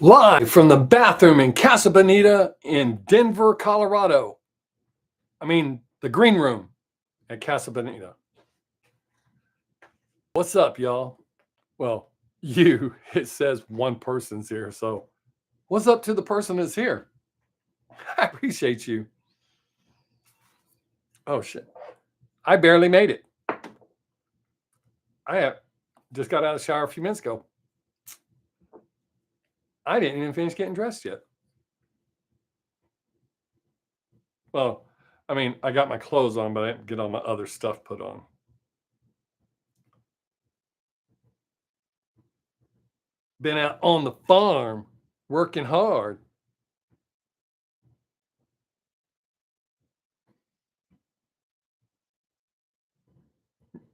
Live from the bathroom in Casa Bonita in Denver, Colorado. I mean, the green room at Casa Bonita. What's up, y'all? Well, it says one person's here. So what's up to the person that's here? I appreciate you. Oh, shit. I barely made it. I just got out of the shower a few minutes ago. I didn't even finish getting dressed yet. Well, I mean, I got my clothes on, but I didn't get all my other stuff put on. Been out on the farm, working hard.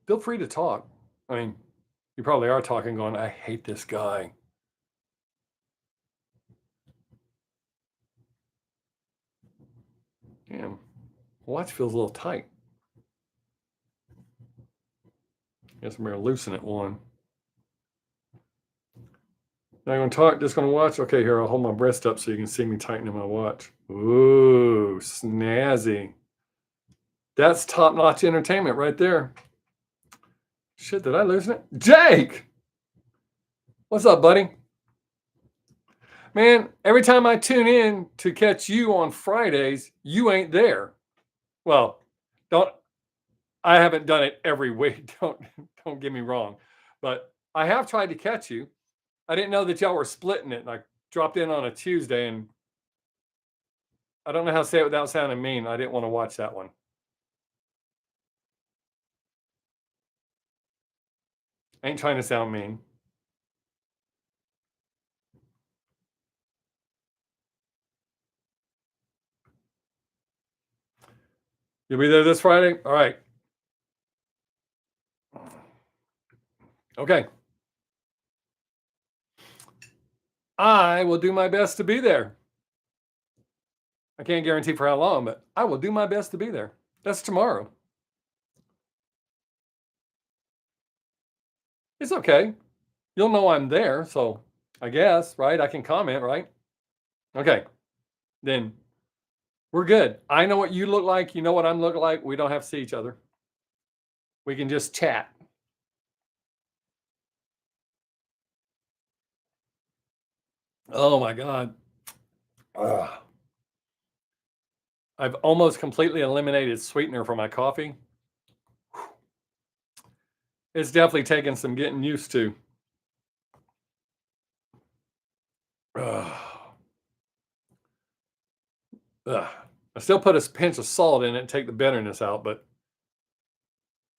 Feel free to talk. I mean, you probably are talking going, I hate this guy. Damn, watch feels a little tight. Guess I'm going to loosen it one. Not going to talk, just going to watch. Okay, here, I'll hold my breast up so you can see me tightening my watch. Ooh, snazzy. That's top-notch entertainment right there. Shit, did I loosen it? Jake! What's up, buddy? Man, every time I tune in to catch you on Fridays, you ain't there. Well, I haven't done it every week. Don't get me wrong. But I have tried to catch you. I didn't know that y'all were splitting it. And I dropped in on a Tuesday, and I don't know how to say it without sounding mean. I didn't want to watch that one. I ain't trying to sound mean. You'll be there this Friday? All right. Okay. I will do my best to be there. I can't guarantee for how long, but I will do my best to be there. That's tomorrow. It's okay. You'll know I'm there, so I guess, right? I can comment, right? Okay. Then we're good. I know what you look like. You know what I'm looking like. We don't have to see each other. We can just chat. Oh my God. I've almost completely eliminated sweetener from my coffee. It's definitely taken some getting used to. I still put a pinch of salt in it and take the bitterness out, but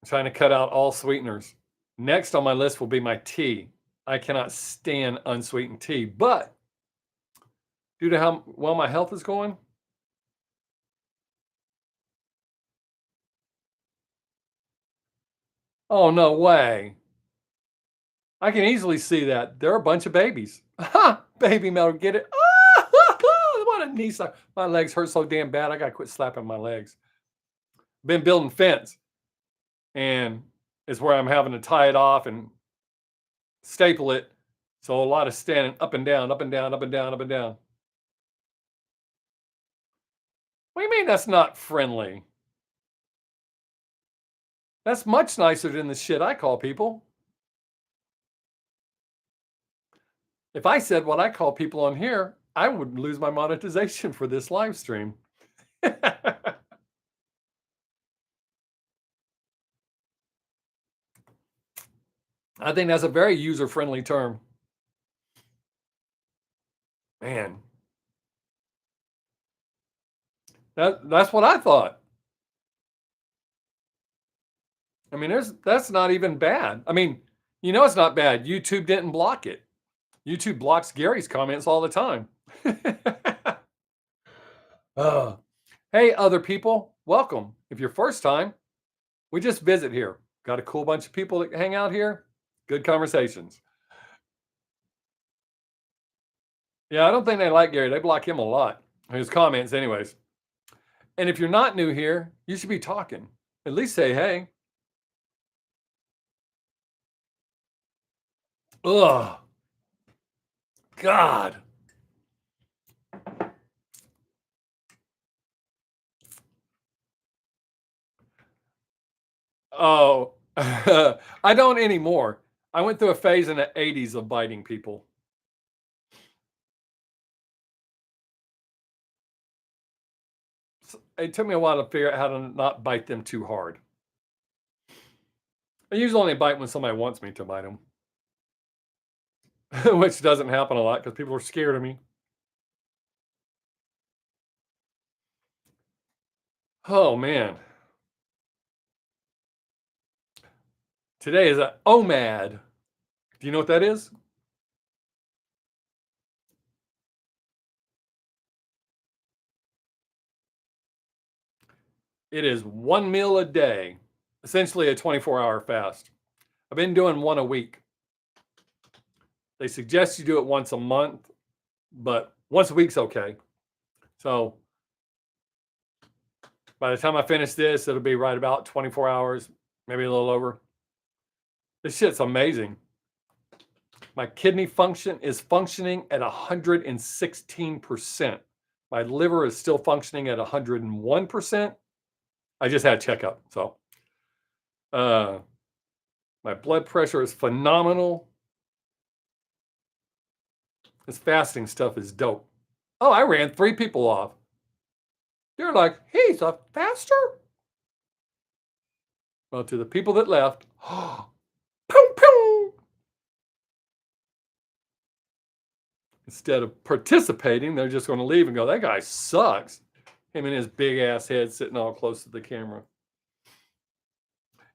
I'm trying to cut out all sweeteners. Next on my list will be my tea. I cannot stand unsweetened tea, but due to how well my health is going, oh, no way. I can easily see that. They're a bunch of babies. Ha! Baby Mel, get it? What a knee slap. My legs hurt so damn bad, I got to quit slapping my legs. Been building fence, and it's where I'm having to tie it off and staple it. So a lot of standing up and down, up and down, up and down, up and down. What do you mean that's not friendly? That's much nicer than the shit I call people. If I said what I call people on here, I would lose my monetization for this live stream. I think that's a very user-friendly term. Man. That's what I thought. I mean, that's not even bad. I mean, you know it's not bad. YouTube didn't block it. YouTube blocks Gary's comments all the time. Hey, other people, welcome. If you're first time, we just visit here. Got a cool bunch of people that hang out here. Good conversations. Yeah, I don't think they like Gary. They block him a lot. His comments, anyways. And if you're not new here, you should be talking. At least say hey. Ugh. God. Oh, I don't anymore. I went through a phase in the '80s of biting people. It took me a while to figure out how to not bite them too hard. I usually only bite when somebody wants me to bite them, which doesn't happen a lot because people are scared of me. Oh man, today is a OMAD. Do you know what that is? It is one meal a day, essentially a 24-hour fast. I've been doing one a week. They suggest you do it once a month, but once a week's okay. So by the time I finish this, it'll be right about 24 hours, maybe a little over. This shit's amazing. My kidney function is functioning at 116%. My liver is still functioning at 101%. I just had a checkup, so uh, my blood pressure is phenomenal. This fasting stuff is dope. Oh, I ran 3 people off. You're like, he's a faster? Well, to the people that left, pew, pew. Instead of participating, they're just going to leave and go, that guy sucks. Him and his big ass head sitting all close to the camera.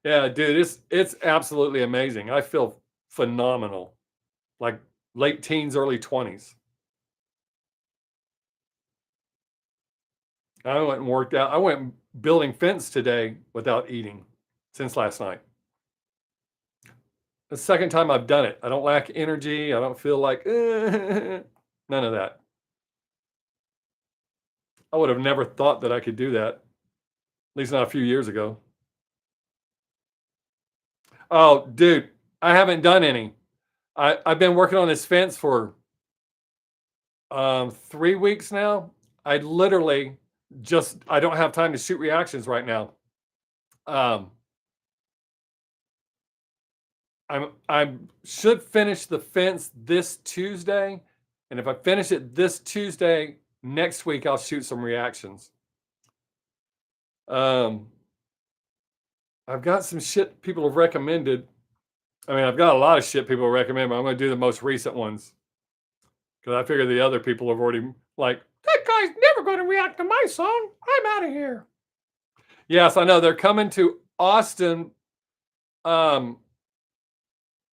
Yeah, dude, it's absolutely amazing. I feel phenomenal. Like late teens, early 20s. I went and worked out. I went building fence today without eating since last night. The second time I've done it. I don't lack energy. I don't feel like none of that. I would have never thought that I could do that. At least not a few years ago. Oh, dude, I haven't done any. I've been working on this fence for 3 weeks now. I literally just I don't have time to shoot reactions right now. Um, I should finish the fence this Tuesday, and if I finish it this Tuesday, next week I'll shoot some reactions. Um, I've got some shit people have recommended. I mean, I've got a lot of shit people recommend, but I'm going to do the most recent ones because I figure the other people have already like that guy's never going to react to my song. I'm out of here. Yes, I know they're coming to Austin. Um,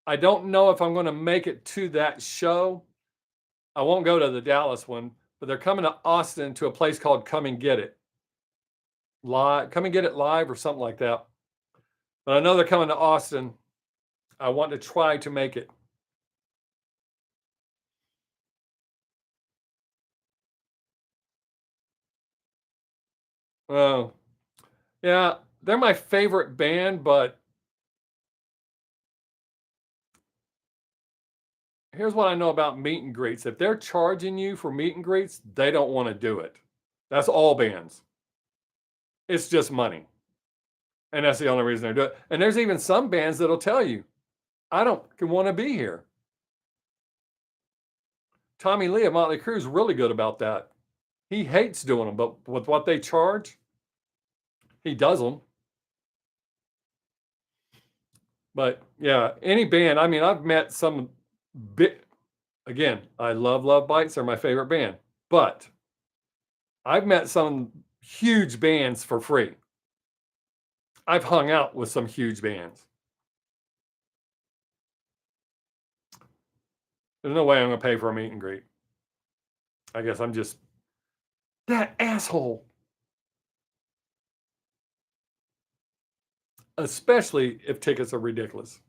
I don't know if I'm going to make it to that show. I won't go to the Dallas one, but they're coming to Austin to a place called Come and Get It Live. Come and Get It Live or something like that. But I know they're coming to Austin. I want to try to make it. Oh, yeah, they're my favorite band, but here's what I know about meet and greets. If they're charging you for meet and greets, they don't want to do it. That's all bands. It's just money. And that's the only reason they're doing it. And there's even some bands that'll tell you, I don't want to be here. Tommy Lee of Motley Crue is really good about that. He hates doing them, but with what they charge, he does them. But yeah, any band. I mean, I've met some big. Again, I love Love Bites. They're my favorite band. But I've met some huge bands for free. I've hung out with some huge bands. There's no way I'm going to pay for a meet and greet. I guess I'm just that asshole. Especially if tickets are ridiculous.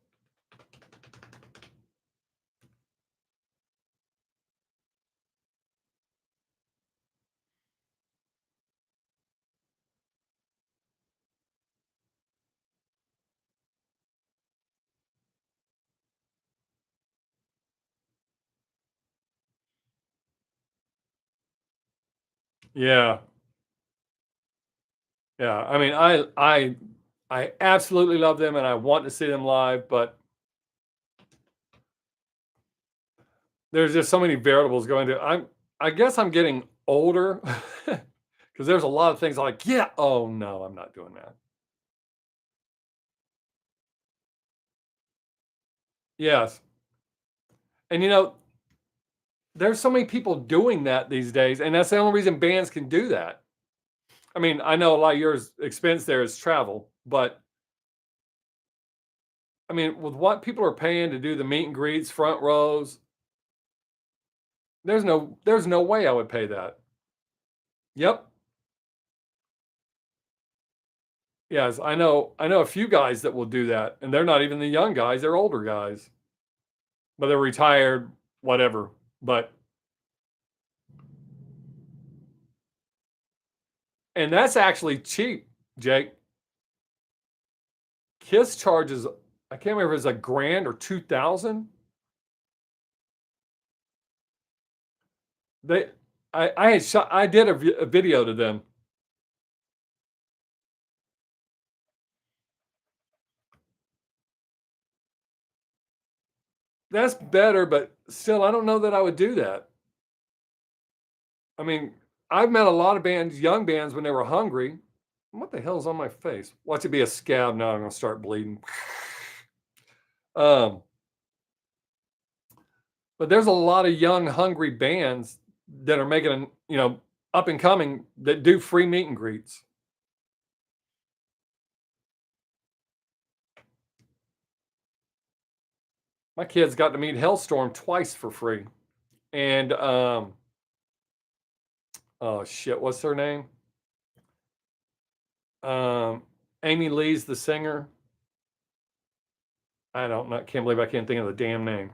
Yeah. Yeah. I mean, I I absolutely love them and I want to see them live, but there's just so many variables going to I guess I'm getting older because there's a lot of things like, yeah, oh no, I'm not doing that. Yes. And there's so many people doing that these days, and that's the only reason bands can do that. I mean, I know a lot of your expense there is travel, but I mean, with what people are paying to do the meet and greets, front rows, there's no way I would pay that. Yep. Yes, I know a few guys that will do that, and they're not even the young guys, they're older guys, but they're retired, whatever. But and that's actually cheap, Jake. Kiss charges, I can't remember if it's a grand or 2,000. They I had shot I did a video to them. That's better, but still, I don't know that I would do that. I mean, I've met a lot of bands, young bands, when they were hungry. What the hell's on my face? Watch it be a scab now. I'm gonna start bleeding. Um, but there's a lot of young, hungry bands that are making, up and coming that do free meet and greets. My kids got to meet Hellstorm twice for free, and oh shit, what's her name? Um, Amy Lee's the singer. I don't know. Can't believe I can't think of the damn name.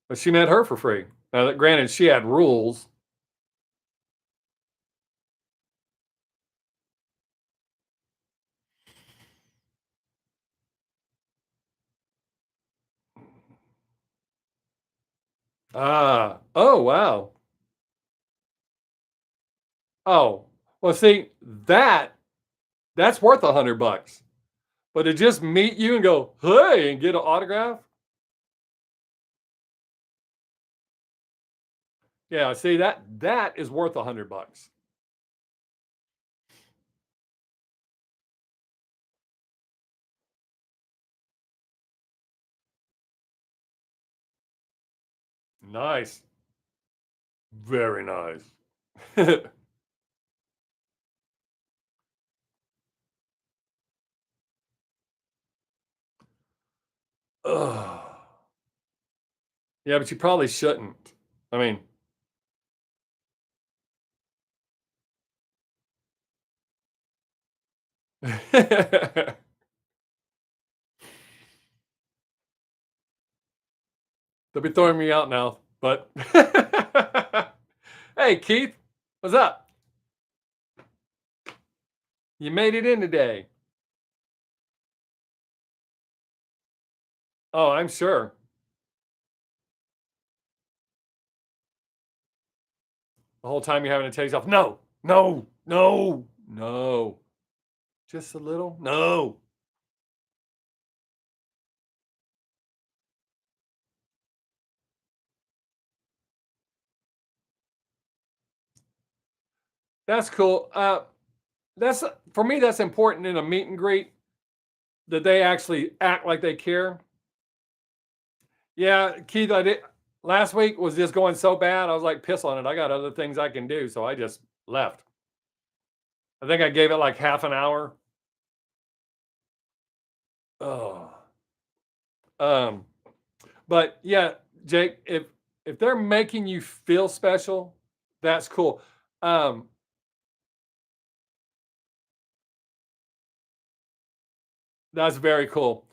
But she met her for free. Now, that granted, she had rules. Oh wow. Oh, well, see that's worth $100. But to just meet you and go, hey, and get an autograph. Yeah, see that is worth $100. Nice, very nice. Ugh. Yeah, but you probably shouldn't. I mean, they'll be throwing me out now. But hey, Keith, what's up? You made it in today. Oh, I'm sure. The whole time you're having to tell yourself, no, no, no, no. Just a little? No. That's cool. That's for me, that's important in a meet and greet that they actually act like they care. Yeah, Keith, I did last week was just going so bad. I was like, piss on it. I got other things I can do. So I just left. I think I gave it like half an hour. Oh. Um, but yeah, Jake, if they're making you feel special, that's cool. Um, that's very cool.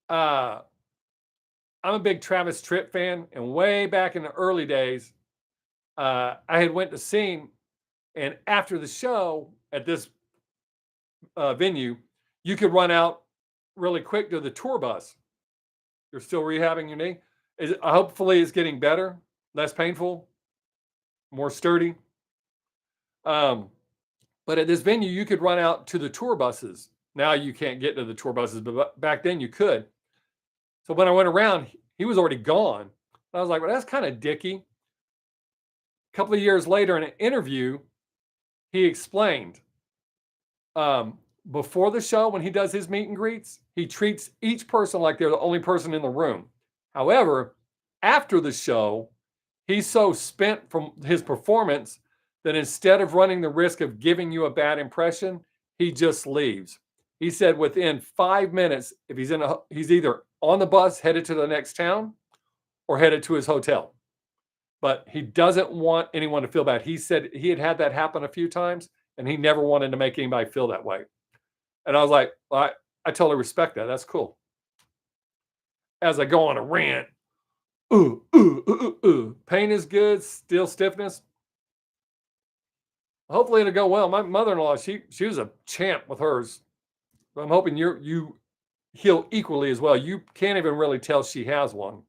Uh, I'm a big Travis Tritt fan, and way back in the early days, I had went to see him, and after the show at this venue, you could run out really quick to the tour bus. You're still rehabbing your knee. Hopefully it's getting better, less painful, more sturdy. Um, but at this venue, you could run out to the tour buses Now you can't get to the tour buses, but back then you could. So when I went around, he was already gone. I was like, well, that's kind of dicky. A couple of years later in an interview, he explained before the show, when he does his meet and greets, he treats each person like they're the only person in the room. However, after the show, he's so spent from his performance that instead of running the risk of giving you a bad impression, he just leaves. He said within 5 minutes, if he's either on the bus headed to the next town or headed to his hotel. But he doesn't want anyone to feel bad. He said he had that happen a few times and he never wanted to make anybody feel that way. And I was like, well, I totally respect that. That's cool. As I go on a rant, pain is good, still stiffness. Hopefully it'll go well. My mother-in-law, she was a champ with hers. I'm hoping you heal equally as well. You can't even really tell she has one.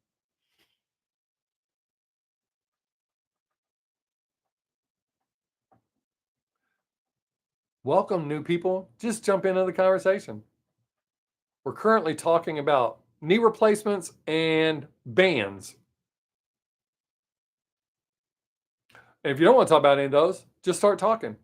Welcome, new people. Just jump into the conversation. We're currently talking about knee replacements and bands. And if you don't want to talk about any of those, just start talking.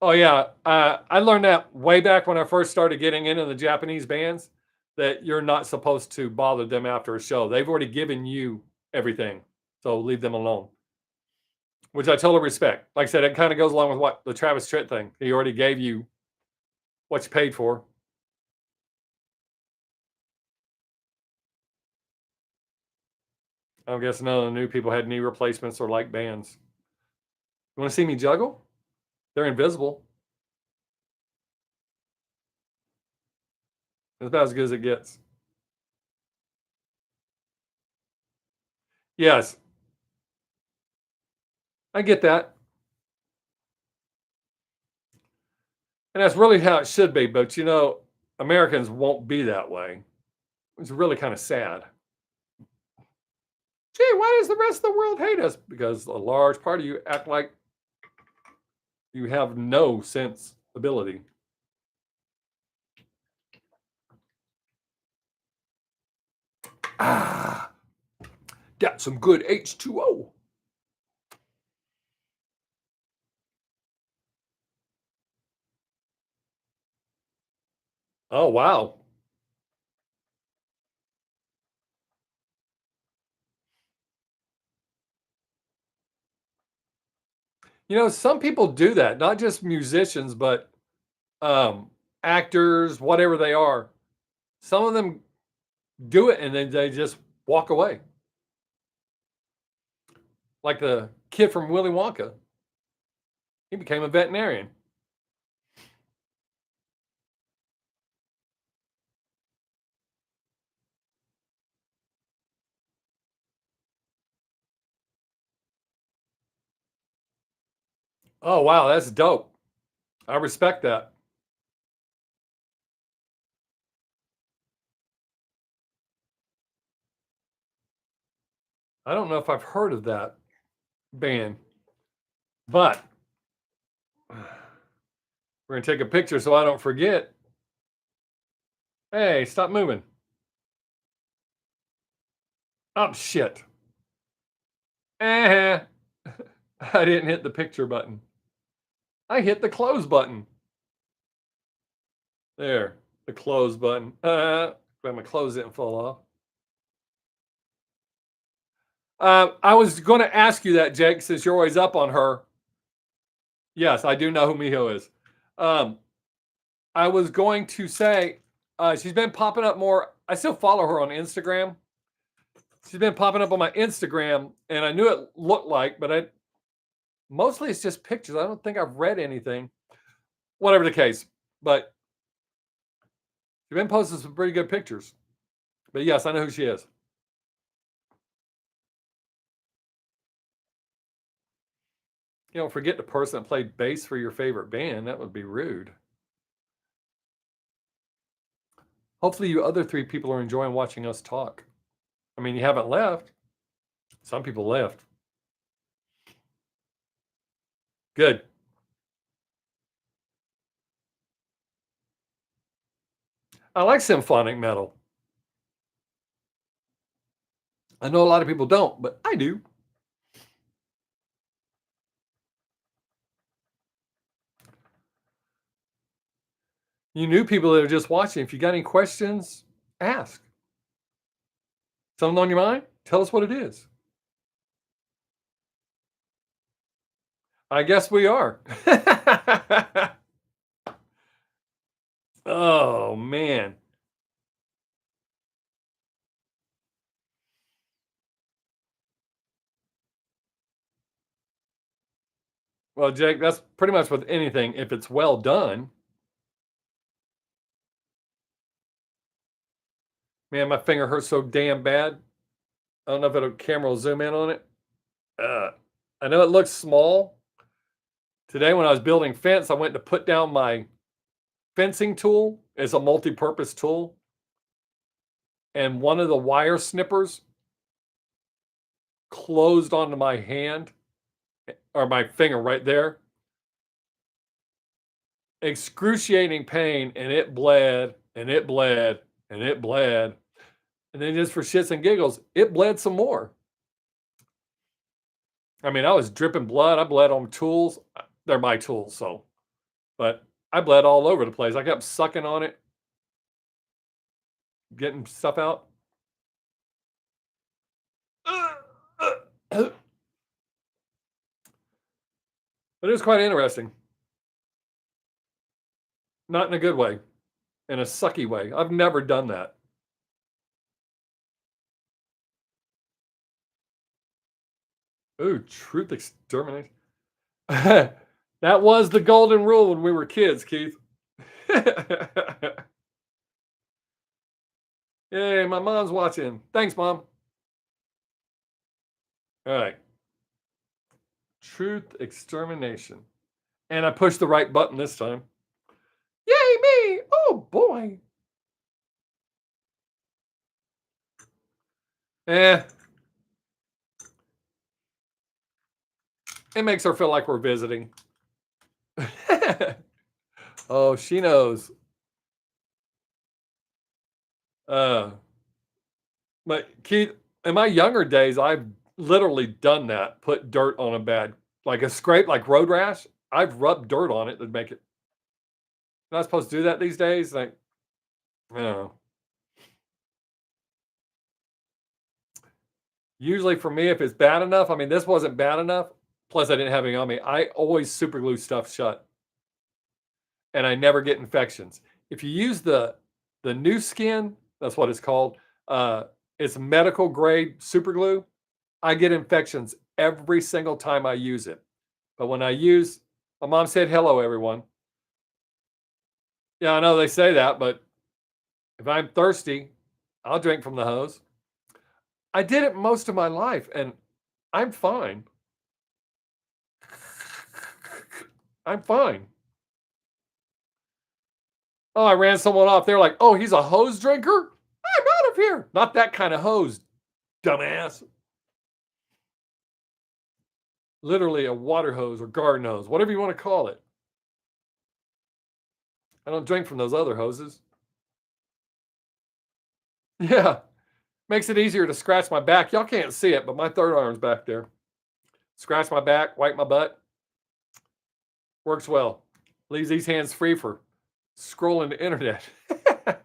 Oh yeah, I learned that way back when I first started getting into the Japanese bands, that you're not supposed to bother them after a show. They've already given you everything, so leave them alone. Which I totally respect. Like I said, it kind of goes along with what the Travis Tritt thing. He already gave you what you paid for. I guess none of the new people had knee replacements or like bands. You want to see me juggle? They're invisible. It's about as good as it gets. Yes, I get that. And that's really how it should be. But, Americans won't be that way. It's really kind of sad. Gee, why does the rest of the world hate us? Because a large part of you act like you have no sensibility. Ah, got some good H2O. Oh, wow. Some people do that, not just musicians, but actors, whatever they are. Some of them do it and then they just walk away. Like the kid from Willy Wonka. He became a veterinarian. Oh, wow, that's dope. I respect that. I don't know if I've heard of that band, but we're going to take a picture so I don't forget. Hey, stop moving. Oh, shit. Eh. I didn't hit the picture button. I hit the close button. There, the close button. My clothes didn't fall off. I was going to ask you that, Jake, since you're always up on her. Yes, I do know who Miho is. I was going to say she's been popping up more. I still follow her on Instagram. She's been popping up on my Instagram, and I knew it looked like, but mostly it's just pictures. I don't think I've read anything. Whatever the case, but she's been posting some pretty good pictures. But yes, I know who she is. Forget the person that played bass for your favorite band. That would be rude. Hopefully you other 3 people are enjoying watching us talk. I mean, you haven't left. Some people left. Good. I like symphonic metal. I know a lot of people don't, but I do. You new people that are just watching, if you got any questions, ask. Something on your mind? Tell us what it is. I guess we are. Oh, man. Well, Jake, that's pretty much with anything. If it's well done, man, my finger hurts so damn bad. I don't know if the camera will zoom in on it. Uh, I know it looks small. Today, when I was building fence, I went to put down my fencing tool. It's a multi-purpose tool. And one of the wire snippers closed onto my hand or my finger right there. Excruciating pain, and it bled, and it bled, and it bled. And then just for shits and giggles, it bled some more. I mean, I was dripping blood. I bled on tools. They're my tools, so. But I bled all over the place. I kept sucking on it, getting stuff out. But it was quite interesting. Not in a good way, in a sucky way. I've never done that. Ooh, truth extermination. That was the golden rule when we were kids, Keith. Yay, my mom's watching. Thanks, Mom. All right. Truth extermination. And I pushed the right button this time. Yay, me! Oh, boy. It makes her feel like we're visiting. Oh, she knows. But Keith, in my younger days, I've literally done that. Put dirt on a bed, like a scrape, like road rash. I've rubbed dirt on it to make it. Not supposed to do that these days. Like, I don't know. Usually for me, if it's bad enough, I mean, this wasn't bad enough. Plus, I didn't have any on me. I always super glue stuff shut, and I never get infections. If you use the new skin, that's what it's called. It's medical grade super glue. I get infections every single time I use it. But when I use, my mom said, hello, everyone. Yeah, I know they say that, but if I'm thirsty, I'll drink from the hose. I did it most of my life, and I'm fine. I'm fine. Oh, I ran someone off. They're like, oh, he's a hose drinker? I'm out of here. Not that kind of hose, dumbass. Literally a water hose or garden hose, whatever you want to call it. I don't drink from those other hoses. Yeah. Makes it easier to scratch my back. Y'all can't see it, but my third arm's back there. Scratch my back, wipe my butt. Works well. Leaves these hands free for scrolling the internet. I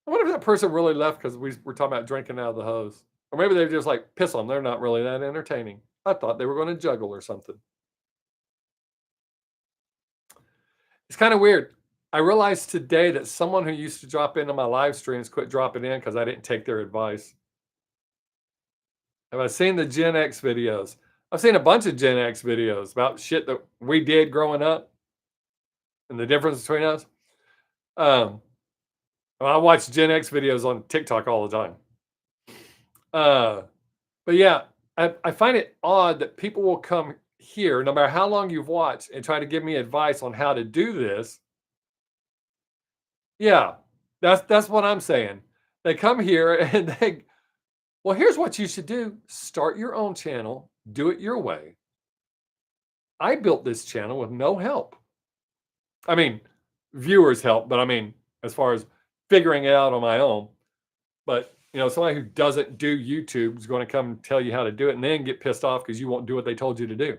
wonder if that person really left because we were talking about drinking out of the hose. Or maybe they just like piss on them. They're not really that entertaining. I thought they were going to juggle or something. It's kind of weird. I realized today that someone who used to drop into my live streams quit dropping in because I didn't take their advice. Have I seen the Gen X videos? I've seen a bunch of Gen X videos about shit that we did growing up and the difference between us. I watch Gen X videos on TikTok all the time. But yeah, I find it odd that people will come here, no matter how long you've watched, and try to give me advice on how to do this. Yeah, that's what I'm saying. They come here and well, here's what you should do. Start your own channel, do it your way. I built this channel with no help. I mean, viewers help, but I mean, as far as figuring it out on my own. But, somebody who doesn't do YouTube is going to come and tell you how to do it and then get pissed off because you won't do what they told you to do.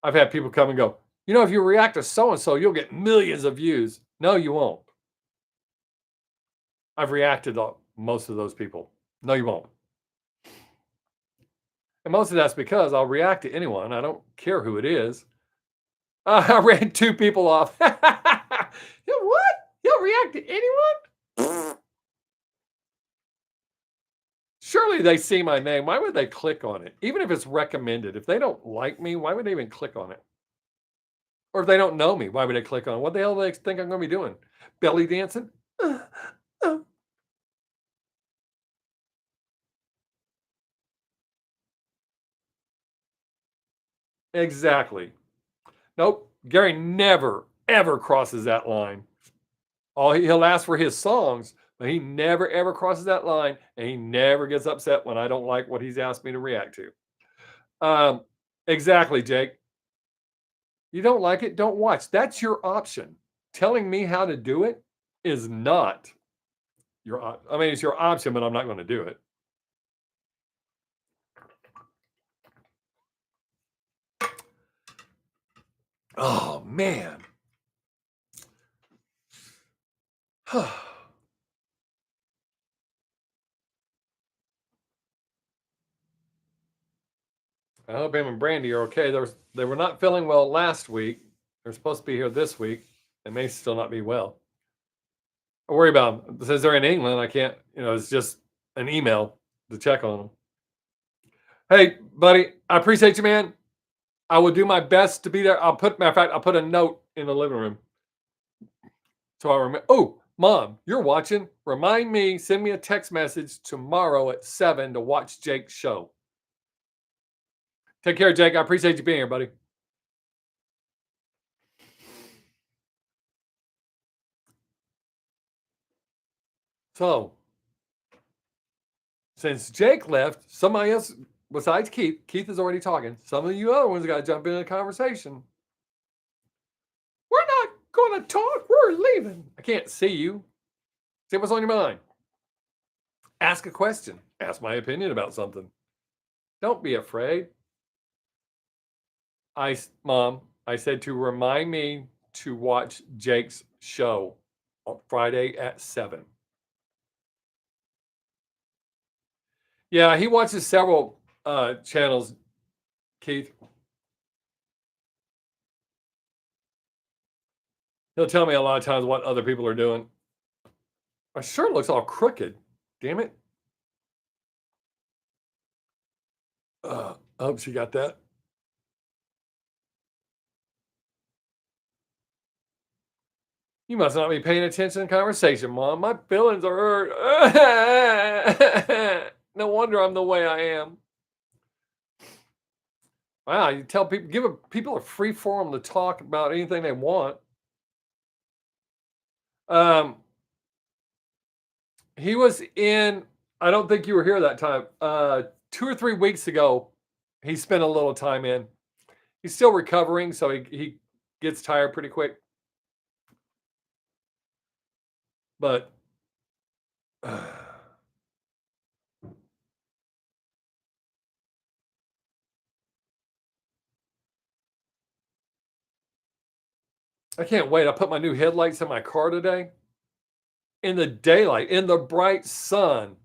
I've had people come and go, if you react to so-and-so, you'll get millions of views. No, you won't. I've reacted to most of those people. No, you won't. And most of that's because I'll react to anyone. I don't care who it is. I ran 2 people off. What? You'll react to anyone? Surely they see my name. Why would they click on it? Even if it's recommended. If they don't like me, why would they even click on it? Or if they don't know me, why would they click on it? What the hell do they think I'm going to be doing? Belly dancing? Exactly. Nope. Gary never, ever crosses that line. He'll ask for his songs, but he never, ever crosses that line, and he never gets upset when I don't like what he's asked me to react to. Exactly, Jake. You don't like it, don't watch. That's your option. Telling me how to do it is not it's your option, but I'm not going to do it. Oh, man. I hope him and Brandy are okay. They were not feeling well last week. They're supposed to be here this week. They may still not be well. I worry about them. It says they're in England. I can't, it's just an email to check on them. Hey, buddy, I appreciate you, man. I will do my best to be there. I'll put a note in the living room. So I remember. Oh, Mom, you're watching. Remind me, send me a text message tomorrow at 7 to watch Jake's show. Take care, Jake. I appreciate you being here, buddy. So, since Jake left, somebody else besides Keith is already talking. Some of you other ones got to jump into the conversation. We're not going to talk. We're leaving. I can't see you. Say what's on your mind. Ask a question. Ask my opinion about something. Don't be afraid. Mom, I said to remind me to watch Jake's show on Friday at 7. Yeah, he watches several channels, Keith. He'll tell me a lot of times what other people are doing. My shirt looks all crooked. Damn it. I hope she got that. You must not be paying attention to the conversation, Mom. My feelings are hurt. No wonder I'm the way I am. Wow, you tell people, people a free forum to talk about anything they want. He was in, I don't think you were here that time. 2 or 3 weeks ago, he spent a little time in. He's still recovering, so he gets tired pretty quick. But I can't wait. I put my new headlights in my car today. In the daylight, in the bright sun,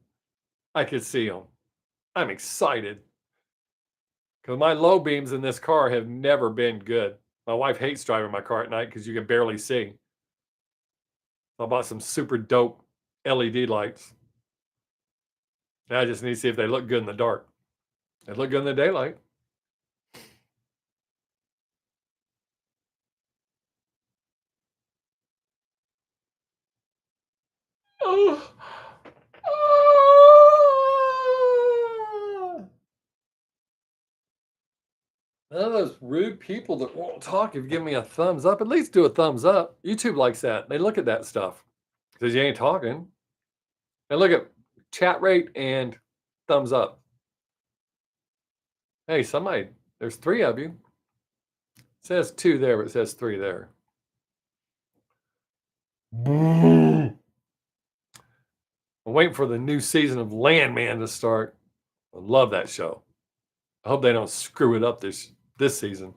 I could see them. I'm excited. Because my low beams in this car have never been good. My wife hates driving my car at night because you can barely see. I bought some super dope LED lights. Now I just need to see if they look good in the dark. They look good in the daylight. Oh. None of those rude people that won't talk, if you give me a thumbs up, at least do a thumbs up. YouTube likes that. They look at that stuff because you ain't talking. They look at chat rate and thumbs up. Hey, somebody, there's 3 of you. It says 2 there, but it says 3 there. I'm waiting for the new season of Landman to start. I love that show. I hope they don't screw it up this season.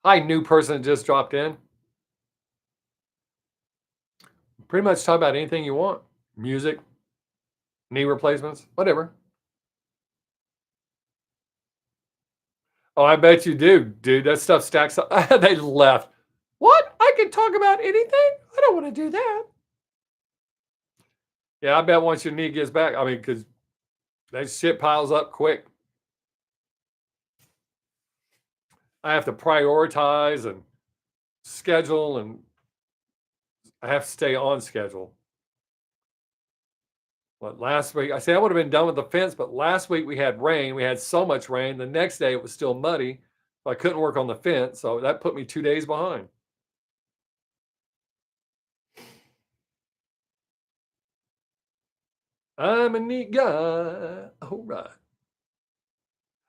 Hi, new person that just dropped in. Pretty much talk about anything you want. Music, knee replacements, whatever. Oh, I bet you do, dude. That stuff stacks up. They left. What? I can talk about anything? I don't want to do that. Yeah, I bet once your knee gets back, I mean, because that shit piles up quick. I have to prioritize and schedule, and I have to stay on schedule. But last week, I say I would have been done with the fence, but last week we had rain. We had so much rain. The next day it was still muddy. So I couldn't work on the fence. So that put me 2 days behind. I'm a neat guy. All right.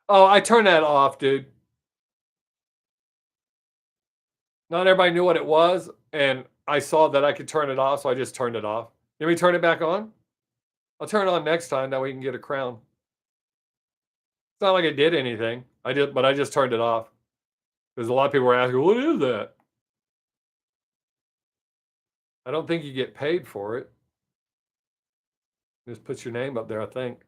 Oh, I turned that off, dude. Not everybody knew what it was, and I saw that I could turn it off, so I just turned it off. Let me turn it back on? I'll turn it on next time, that way we can get a crown. It's not like I did anything. But I just turned it off. Because a lot of people were asking, what is that? I don't think you get paid for it. Just put your name up there, I think.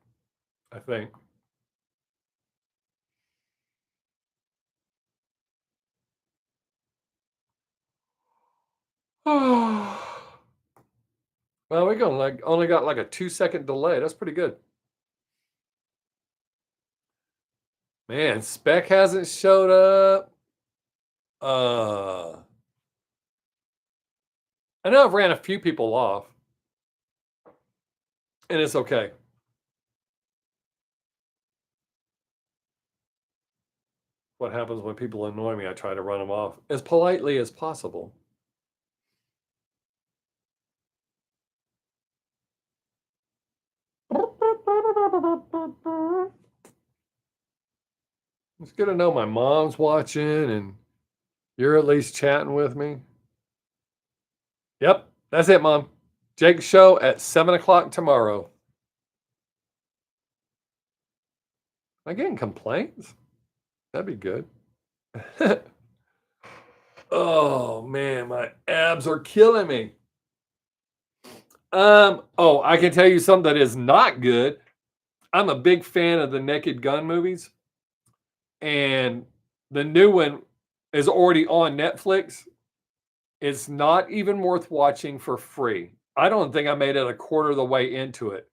Well, we only got like a 2-second delay. That's pretty good. Man, Spec hasn't showed up. I know I've ran a few people off. And it's okay. What happens when people annoy me, I try to run them off as politely as possible. It's good to know my mom's watching and you're at least chatting with me. Yep, that's it, Mom. Jake's show at 7 o'clock tomorrow. Am I getting complaints? That'd be good. Oh man, my abs are killing me. Oh, I can tell you something that is not good. I'm a big fan of the Naked Gun movies, and the new one is already on Netflix. It's not even worth watching for free. I don't think I made it a quarter of the way into it.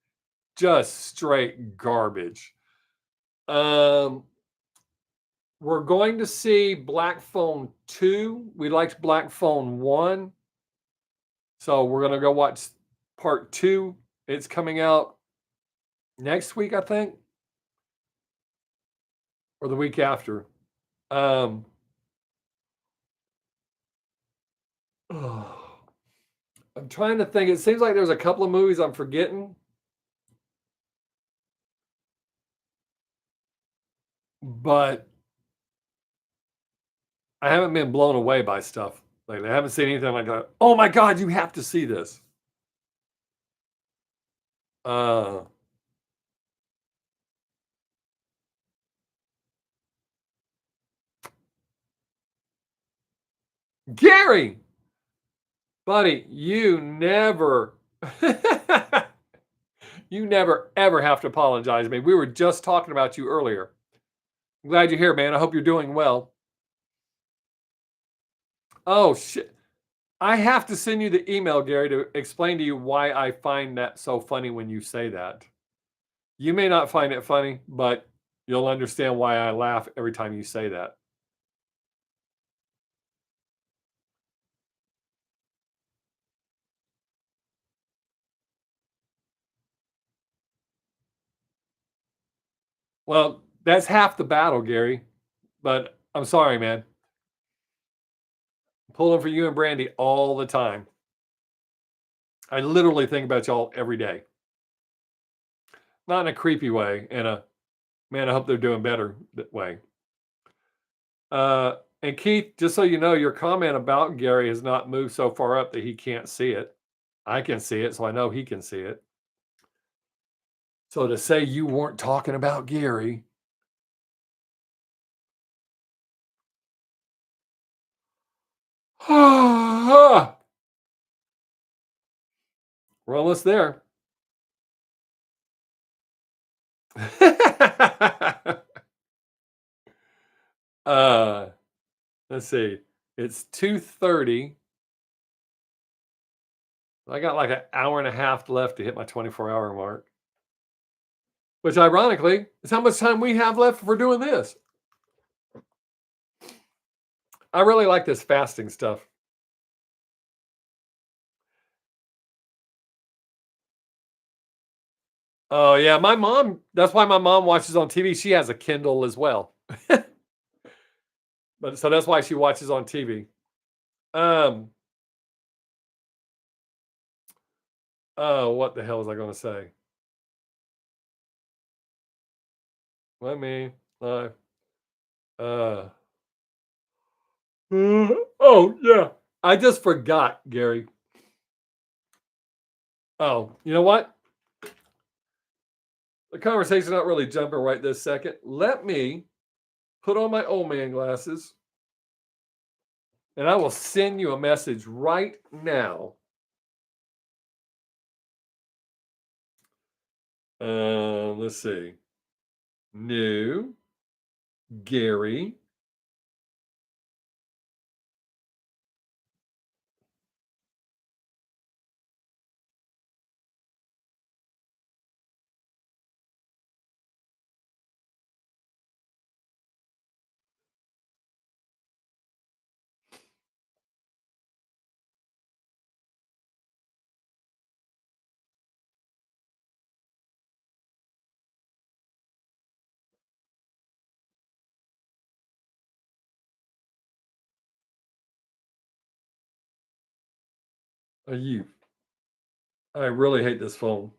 Just straight garbage. We're going to see Black Phone 2. We liked Black Phone 1. So we're going to go watch part 2. It's coming out next week, I think, or the week after. Oh, I'm trying to think. It seems like there's a couple of movies I'm forgetting. But I haven't been blown away by stuff lately. I haven't seen anything like that. Oh my God, you have to see this. Gary, buddy, you never, you never ever have to apologize to me. We were just talking about you earlier. I'm glad you're here, man. I hope you're doing well. Oh shit. I have to send you the email, Gary, to explain to you why I find that so funny when you say that. You may not find it funny, but you'll understand why I laugh every time you say that. Well, That's half the battle, Gary. But I'm sorry, man. Pulling for you and Brandy all the time. I literally think about y'all every day. Not in a creepy way, in a man, I hope they're doing better way. And Keith, just so you know, your comment about Gary has not moved so far up that he can't see it. I can see it, so I know he can see it. So to say you weren't talking about Gary. We're almost there. uh, let's see. It's 2:30. I got like an hour and a half left to hit my 24-hour mark. Which ironically is how much time we have left for doing this. I really like this fasting stuff. Oh yeah, my mom, that's why my mom watches on TV. She has a Kindle as well. But so that's why she watches on TV. Um oh, what the hell was I gonna say? Let me uh oh yeah. I just forgot, Gary. Oh, you know what? The conversation's not really jumping right this second. Let me put on my old man glasses and I will send you a message right now. Let's see. New Gary. Are you? I really hate this phone.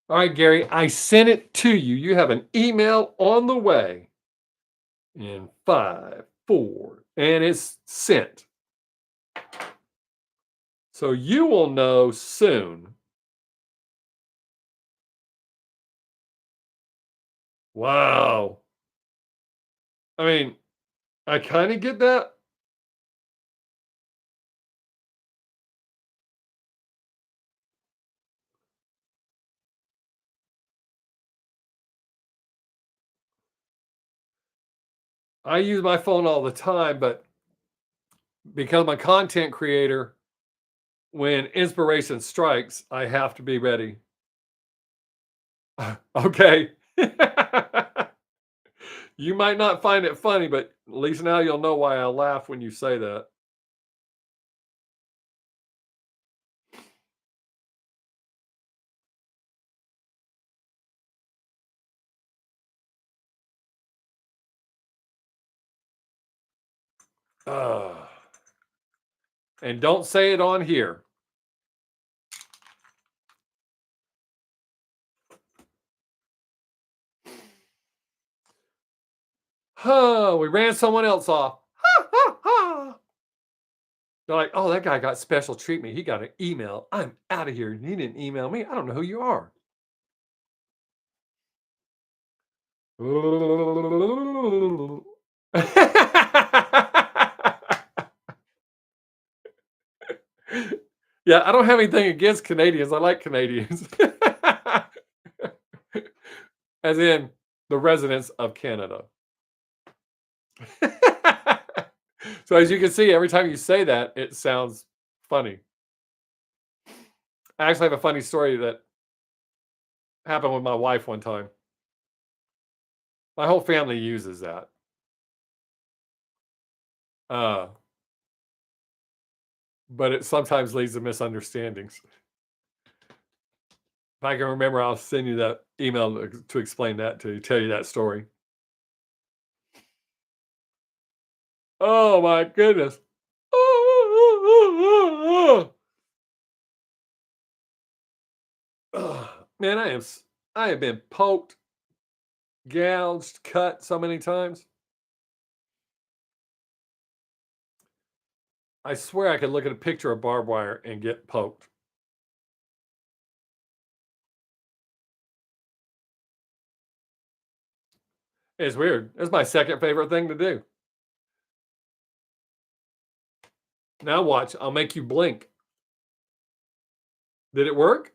All right, Gary, I sent it to you. You have an email on the way in 5, 4, and it's sent. So you will know soon. Wow. I mean, I kind of get that. I use my phone all the time, but because I'm a content creator, when inspiration strikes, I have to be ready. Okay. You might not find it funny, but at least now you'll know why I laugh when you say that. Uh, and don't say it on here. Huh, we ran someone else off. Ha, ha, ha. They're like, oh, that guy got special treatment. He got an email. I'm out of here. He didn't email me. I don't know who you are. Yeah, I don't have anything against Canadians. I like Canadians. As in the residents of Canada. So as you can see, every time you say that, it sounds funny. I actually have a funny story that happened with my wife one time. My whole family uses that. Uh, but it sometimes leads to misunderstandings. If I can remember, I'll send you that email to explain that to you, tell you that story. Oh my goodness. Man, I have been poked, gouged, cut so many times. I swear I could look at a picture of barbed wire and get poked. It's weird. It's my second favorite thing to do. Now watch, I'll make you blink. Did it work?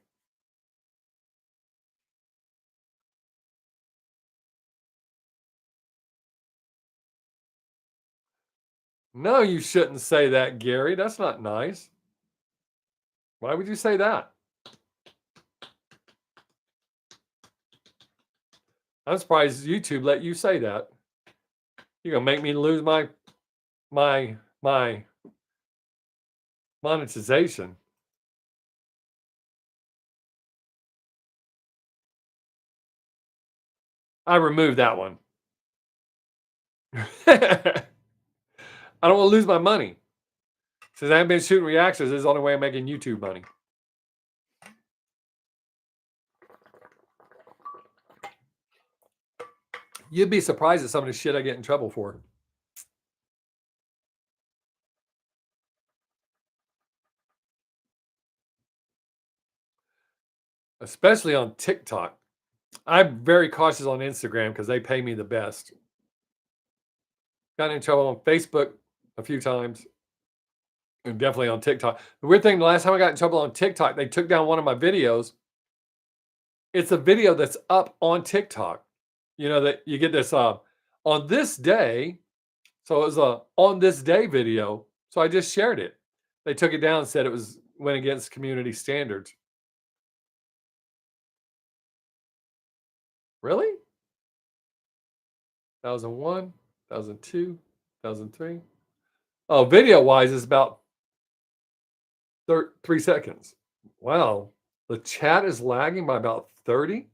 No, you shouldn't say that, Gary. That's not nice. Why would you say that? I'm surprised YouTube let you say that. You're gonna make me lose my monetization. I removed that one. I don't want to lose my money. Since I haven't been shooting reactions, this is the only way I'm making YouTube money. You'd be surprised at some of the shit I get in trouble for. Especially on TikTok. I'm very cautious on Instagram because they pay me the best. Got in trouble on Facebook a few times. And definitely on TikTok. The weird thing, the last time I got in trouble on TikTok, they took down one of my videos. It's a video that's up on TikTok. You know, that you get this on this day. So it was a on this day video. So I just shared it. They took it down and said it went against community standards. Really? 1001, 1002, 1003. Oh, video wise is about 3 seconds. Wow. The chat is lagging by about 30.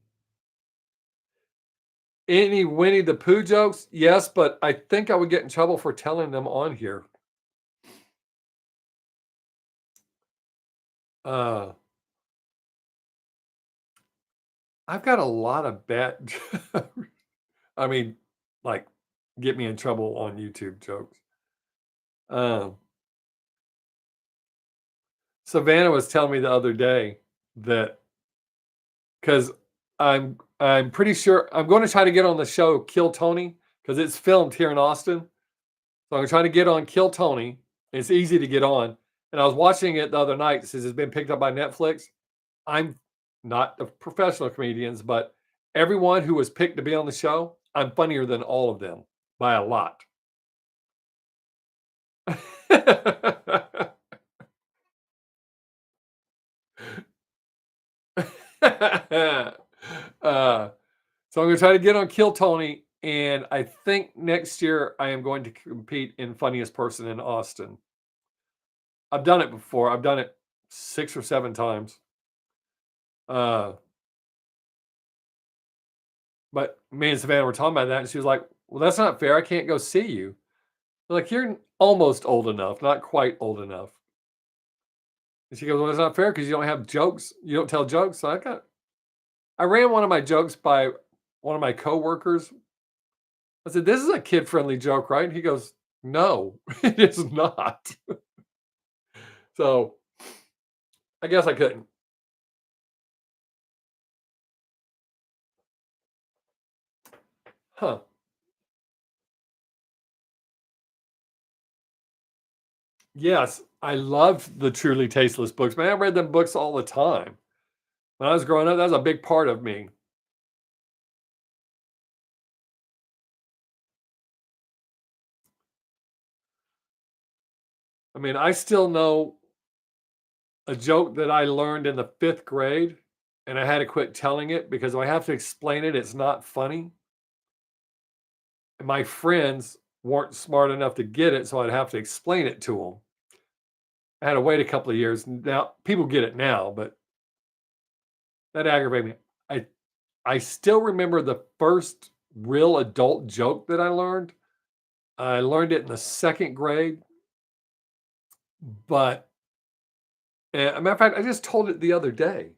Any Winnie the Pooh jokes? Yes, but I think I would get in trouble for telling them on here. Uh, I've got a lot of bad, I mean, like, get me in trouble on YouTube jokes. Um, Savannah was telling me the other day that because I'm pretty sure I'm going to try to get on the show Kill Tony because it's filmed here in Austin. So I'm trying to get on Kill Tony. It's easy to get on. And I was watching it the other night since it's been picked up by Netflix. I'm not the professional comedians, but everyone who was picked to be on the show, I'm funnier than all of them by a lot. So I'm going to try to get on Kill Tony, and I think next year I am going to compete in Funniest Person in Austin. I've done it before. I've done it 6 or 7 times. Uh, but me and Savannah were talking about that, and she was like, "Well, that's not fair. I can't go see you." Like, "You're almost old enough, not quite old enough." And she goes, "Well, it's not fair because you don't have jokes. You don't tell jokes." So I ran one of my jokes by one of my coworkers. I said, "This is a kid-friendly joke, right?" He goes, "No, it is not." So I guess I couldn't. Huh. Yes, I loved the Truly Tasteless books, man. I read them books all the time. When I was growing up, that was a big part of me. I mean, I still know a joke that I learned in the 5th grade, and I had to quit telling it because if I have to explain it, it's not funny. And my friends weren't smart enough to get it, so I'd have to explain it to them. I had to wait a couple of years. Now people get it now, but that aggravated me. I I still remember the first real adult joke that I learned. I learned it in the 2nd grade, but a matter of fact, I just told it the other day.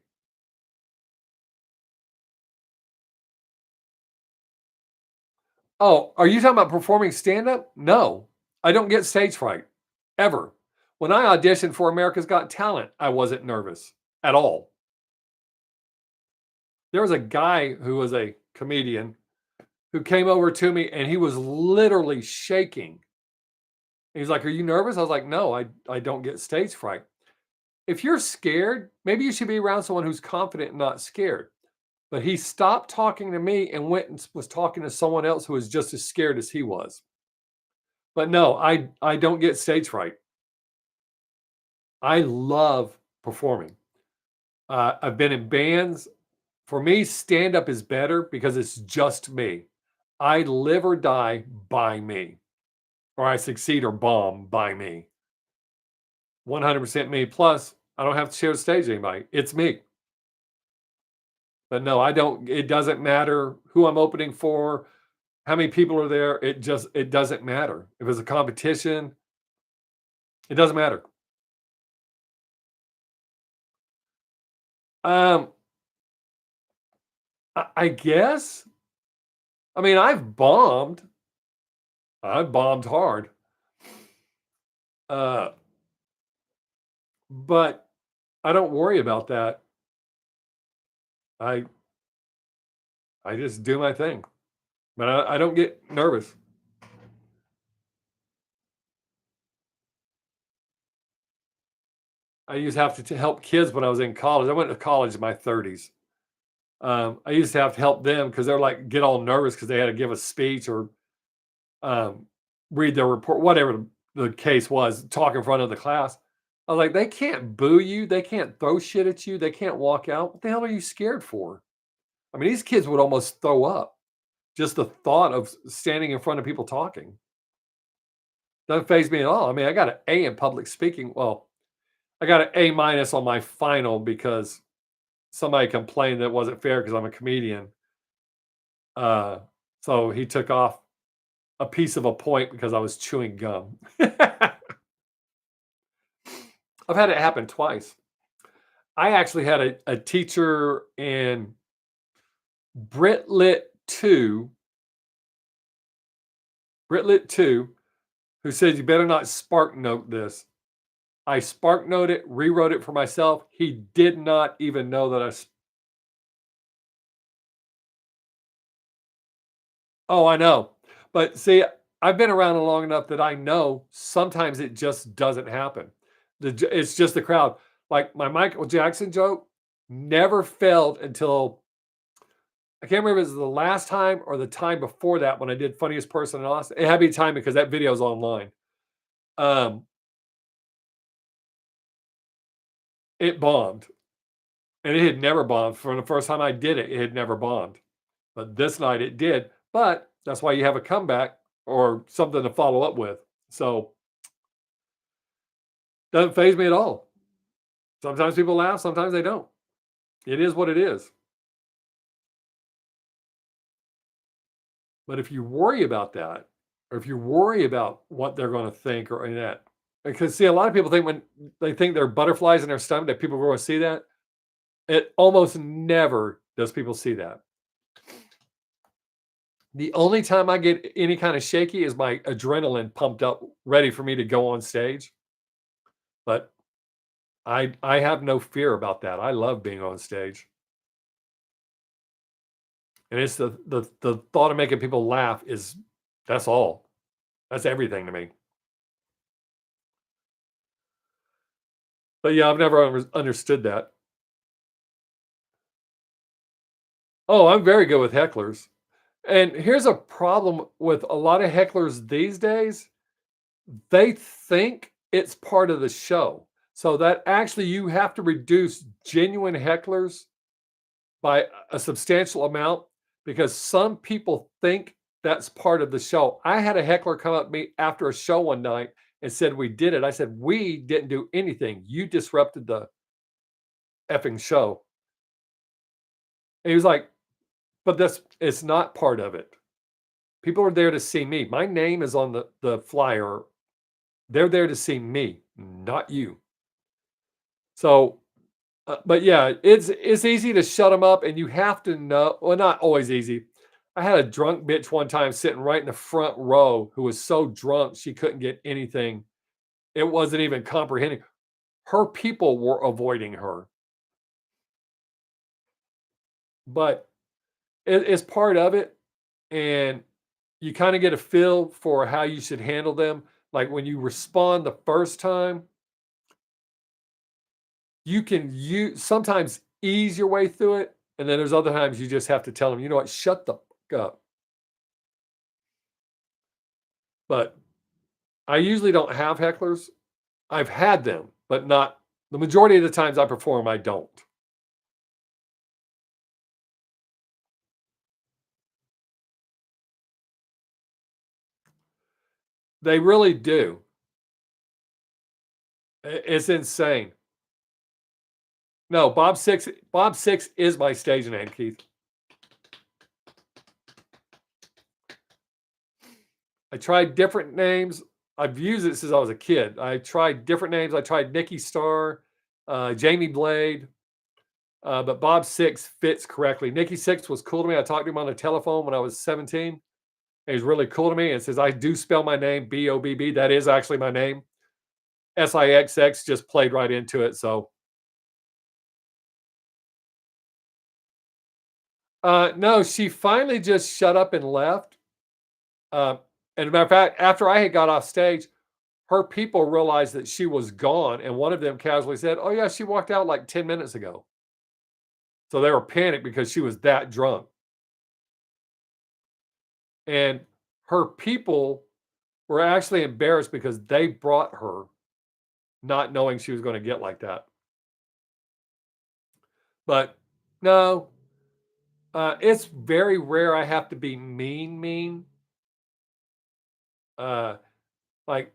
Oh, are you talking about performing stand-up? No, I don't get stage fright, ever. When I auditioned for America's Got Talent, I wasn't nervous at all. There was a guy who was a comedian who came over to me and he was literally shaking. He's like, "Are you nervous?" I was like, "No, I don't get stage fright." If you're scared, maybe you should be around someone who's confident and not scared. But he stopped talking to me and went and was talking to someone else who was just as scared as he was. But no, I don't get stage fright. I love performing. I've been in bands. For me, stand up is better because it's just me. I live or die by me, or I succeed or bomb by me. 100% me. Plus, I don't have to share the stage with anybody. It's me. But no, I don't. It doesn't matter who I'm opening for, how many people are there. It doesn't matter. If it's a competition, it doesn't matter. Um, I guess. I mean, I've bombed. I've bombed hard. Uh, but I don't worry about that. I I just do my thing. But I don't get nervous. I used to have to help kids when I was in college. I went to college in my 30s. I used to have to help them because they're like get all nervous because they had to give a speech or um, read their report, whatever the case was, talk in front of the class. I was like, they can't boo you, they can't throw shit at you, they can't walk out. What the hell are you scared for? I mean, these kids would almost throw up just the thought of standing in front of people talking. Doesn't phase me at all. I mean, I got an A in public speaking. Well, I got an A minus on my final because somebody complained that it wasn't fair because I'm a comedian. Uh, so he took off a piece of a point because I was chewing gum. I've had it happen twice. I actually had a teacher in Brit Lit 2, Brit Lit 2, who said, "You better not spark note this." I spark note it, rewrote it for myself. He did not even know that oh, I know. But see, I've been around long enough that I know sometimes it just doesn't happen. It's just the crowd. Like my Michael Jackson joke never failed until I can't remember if it was the last time or the time before that when I did Funniest Person in Austin. It had to be time because that video's online. Um, it bombed, and it had never bombed. From the first time I did it, it had never bombed. But this night it did. But that's why you have a comeback or something to follow up with. So doesn't phase me at all. Sometimes people laugh, sometimes they don't. It is what it is. But if you worry about that, or if you worry about what they're going to think or any of that, because see, a lot of people think when they think they're butterflies in their stomach that people are going to see that. It almost never does people see that. The only time I get any kind of shaky is my adrenaline pumped up, ready for me to go on stage. But I have no fear about that. I love being on stage. And it's the thought of making people laugh is that's all. That's everything to me. But yeah, I've never understood that. Oh, I'm very good with hecklers. And here's a problem with a lot of hecklers these days. They think it's part of the show. So that actually you have to reduce genuine hecklers by a substantial amount because some people think that's part of the show. I had a heckler come up to me after a show one night and said, "We did it." I said, "We didn't do anything. You disrupted the effing show." And he was like, "But that's it's not part of it. People are there to see me. My name is on the flyer. They're there to see me, not you." So, but yeah, it's easy to shut them up, and you have to know. Well, not always easy. I had a drunk bitch one time sitting right in the front row who was so drunk she couldn't get anything. It wasn't even comprehending. Her people were avoiding her, but it's part of it, and you kind of get a feel for how you should handle them. Like when you respond the first time, you sometimes ease your way through it, and then there's other times you just have to tell them, you know what, shut the fuck up. But I usually don't have hecklers. I've had them, but not the majority of the times I perform. I don't. They really do. It's insane. No, Bob Six is my stage name, Keith. I tried different names. I've used it since I was a kid. I tried different names. I tried Nikki Star, Jamie Blade, but Bob Six fits correctly. Nikki Six was cool to me. I talked to him on the telephone when I was 17. And he's really cool to me and says, I do spell my name Bobb. That is actually my name. Sixx just played right into it. So, no, she finally just shut up and left. Uh, and a matter of fact, after I had got off stage, her people realized that she was gone, and one of them casually said, "Oh yeah, she walked out like 10 minutes ago." So they were panicked because she was that drunk. And her people were actually embarrassed because they brought her not knowing she was going to get like that. But no, it's very rare I have to be mean. Uh, like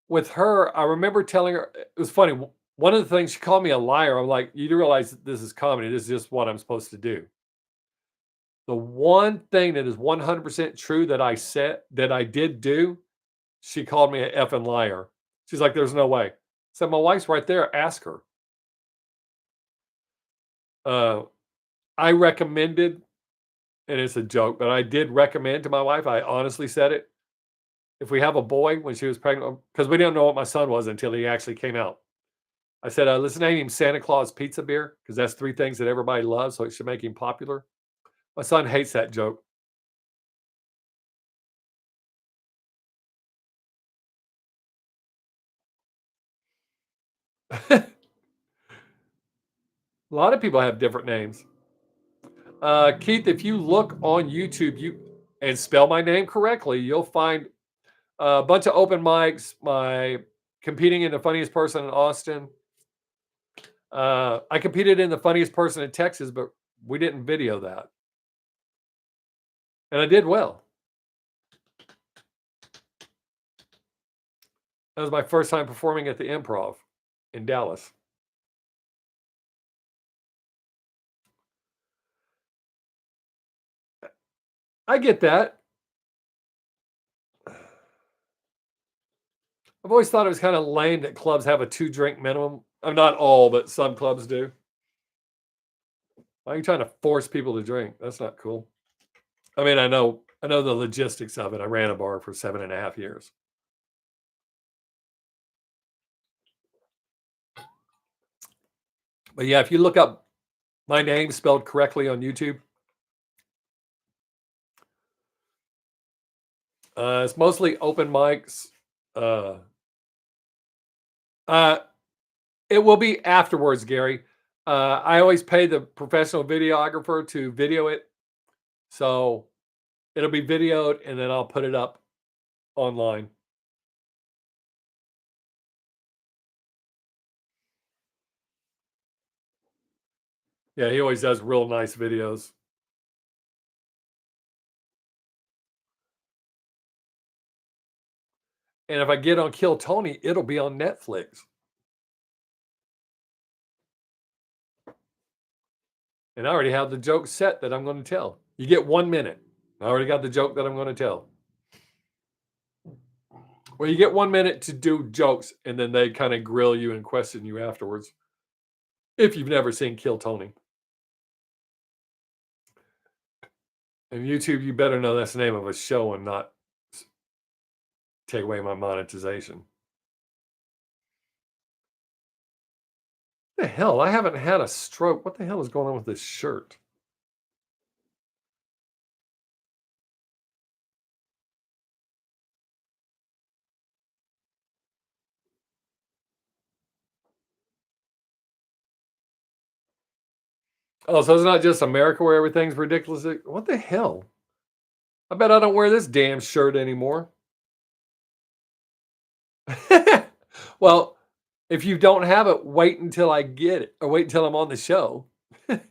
with her, I remember telling her it was funny. One of the things she called me a liar. I'm like, you do realize that this is comedy. This is just what I'm supposed to do. The one thing that is 100% true that I said that I did do, she called me a effing liar. She's like, "There's no way." I said, "My wife's right there. Ask her." Uh, I recommended, and it's a joke, but I did recommend to my wife. I honestly said it. If we have a boy when she was pregnant, because we didn't know what my son was until he actually came out. I said, "Let's name him Santa Claus Pizza Beer because that's three things that everybody loves, so it should make him popular." My son hates that joke. A lot of people have different names. Keith, if you look on YouTube, you and spell my name correctly, you'll find a bunch of open mics. My competing in the funniest person in Austin. I competed in the funniest person in Texas, but we didn't video that, and I did well. That was my first time performing at the Improv in Dallas. I get that. I've always thought it was kind of lame that clubs have a 2 drink minimum. I'm not all, but some clubs do. Why are you trying to force people to drink? That's not cool. I mean, I know the logistics of it. I ran a bar for 7.5 years. But yeah, if you look up my name spelled correctly on YouTube, it's mostly open mics. Uh, uh, It will be afterwards, Gary. I always pay the professional videographer to video it, so it'll be videoed, and then I'll put it up online. Yeah, he always does real nice videos. And if I get on Kill Tony, it'll be on Netflix. And I already have the joke set that I'm gonna tell. You get 1 minute. I already got the joke that I'm gonna tell. Well, you get 1 minute to do jokes, and then they kinda grill you and question you afterwards, if you've never seen Kill Tony. And YouTube, you better know that's the name of a show and not take away my monetization. The hell? I haven't had a stroke. What the hell is going on with this shirt? Oh, so it's not just America where everything's ridiculous. What the hell? I bet I don't wear this damn shirt anymore. Well, if you don't have it, wait until I get it or wait until I'm on the show. And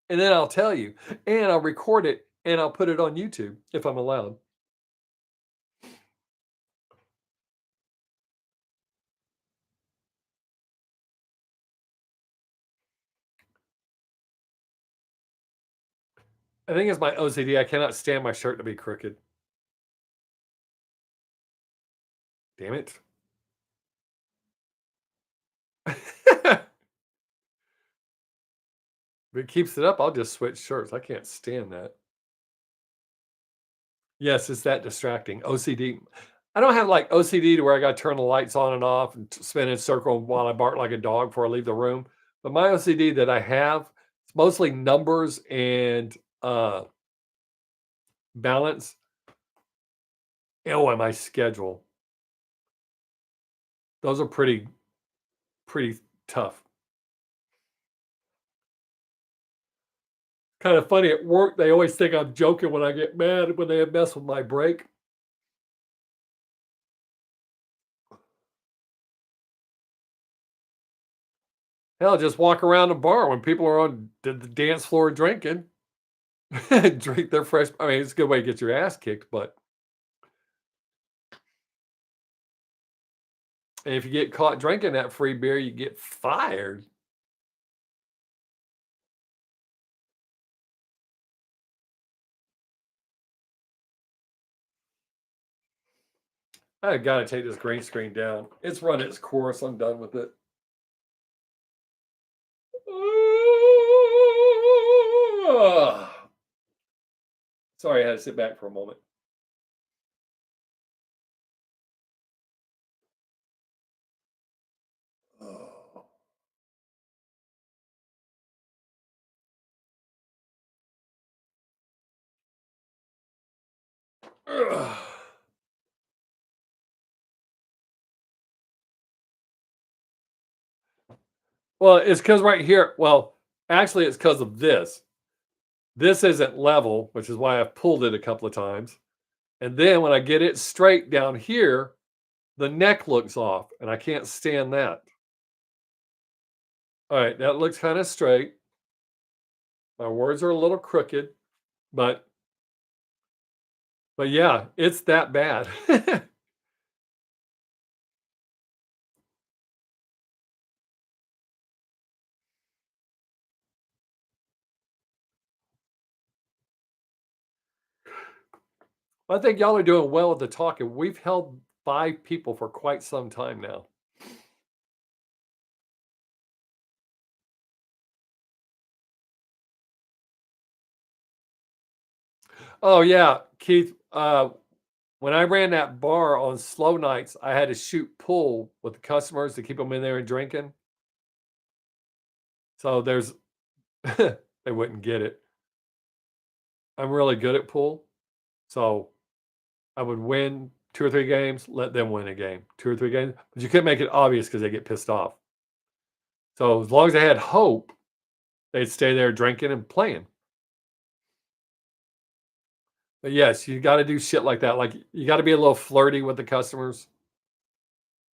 then I'll tell you. And I'll record it and I'll put it on YouTube if I'm allowed. I think it's my OCD. I cannot stand my shirt to be crooked. Damn it. If it keeps it up, I'll just switch shirts. I can't stand that. Yes, it's that distracting. OCD. I don't have like OCD to where I got to turn the lights on and off and spin in a circle while I bark like a dog before I leave the room. But my OCD that I have, it's mostly numbers and balance. Oh, and my schedule. Those are pretty tough. Kind of funny at work. They always think I'm joking when I get mad when they mess with my break. Hell, just walk around the bar when people are on the dance floor drinking. Drink their fresh. I mean, it's a good way to get your ass kicked, but if you get caught drinking that free beer, you get fired. I gotta take this green screen down. It's run its course. I'm done with it. Ah. Sorry, I had to sit back for a moment. Oh. Ugh. Well, it's because right here. Well, actually, it's because of this. This isn't level, which is why I've pulled it a couple of times. And then when I get it straight down here, the neck looks off, and I can't stand that. All right, that looks kind of straight. My words are a little crooked, but yeah, it's that bad. I think y'all are doing well with the talking. We've held 5 people for quite some time now. Oh, yeah, Keith, when I ran that bar on slow nights, I had to shoot pool with the customers to keep them in there and drinking. So there's they wouldn't get it. I'm really good at pool, so I would win 2 or 3 games, let them win a game. 2 or 3 games, but you couldn't make it obvious because they get pissed off. So as long as they had hope, they'd stay there drinking and playing. But yes, you gotta do shit like that. Like, you gotta be a little flirty with the customers.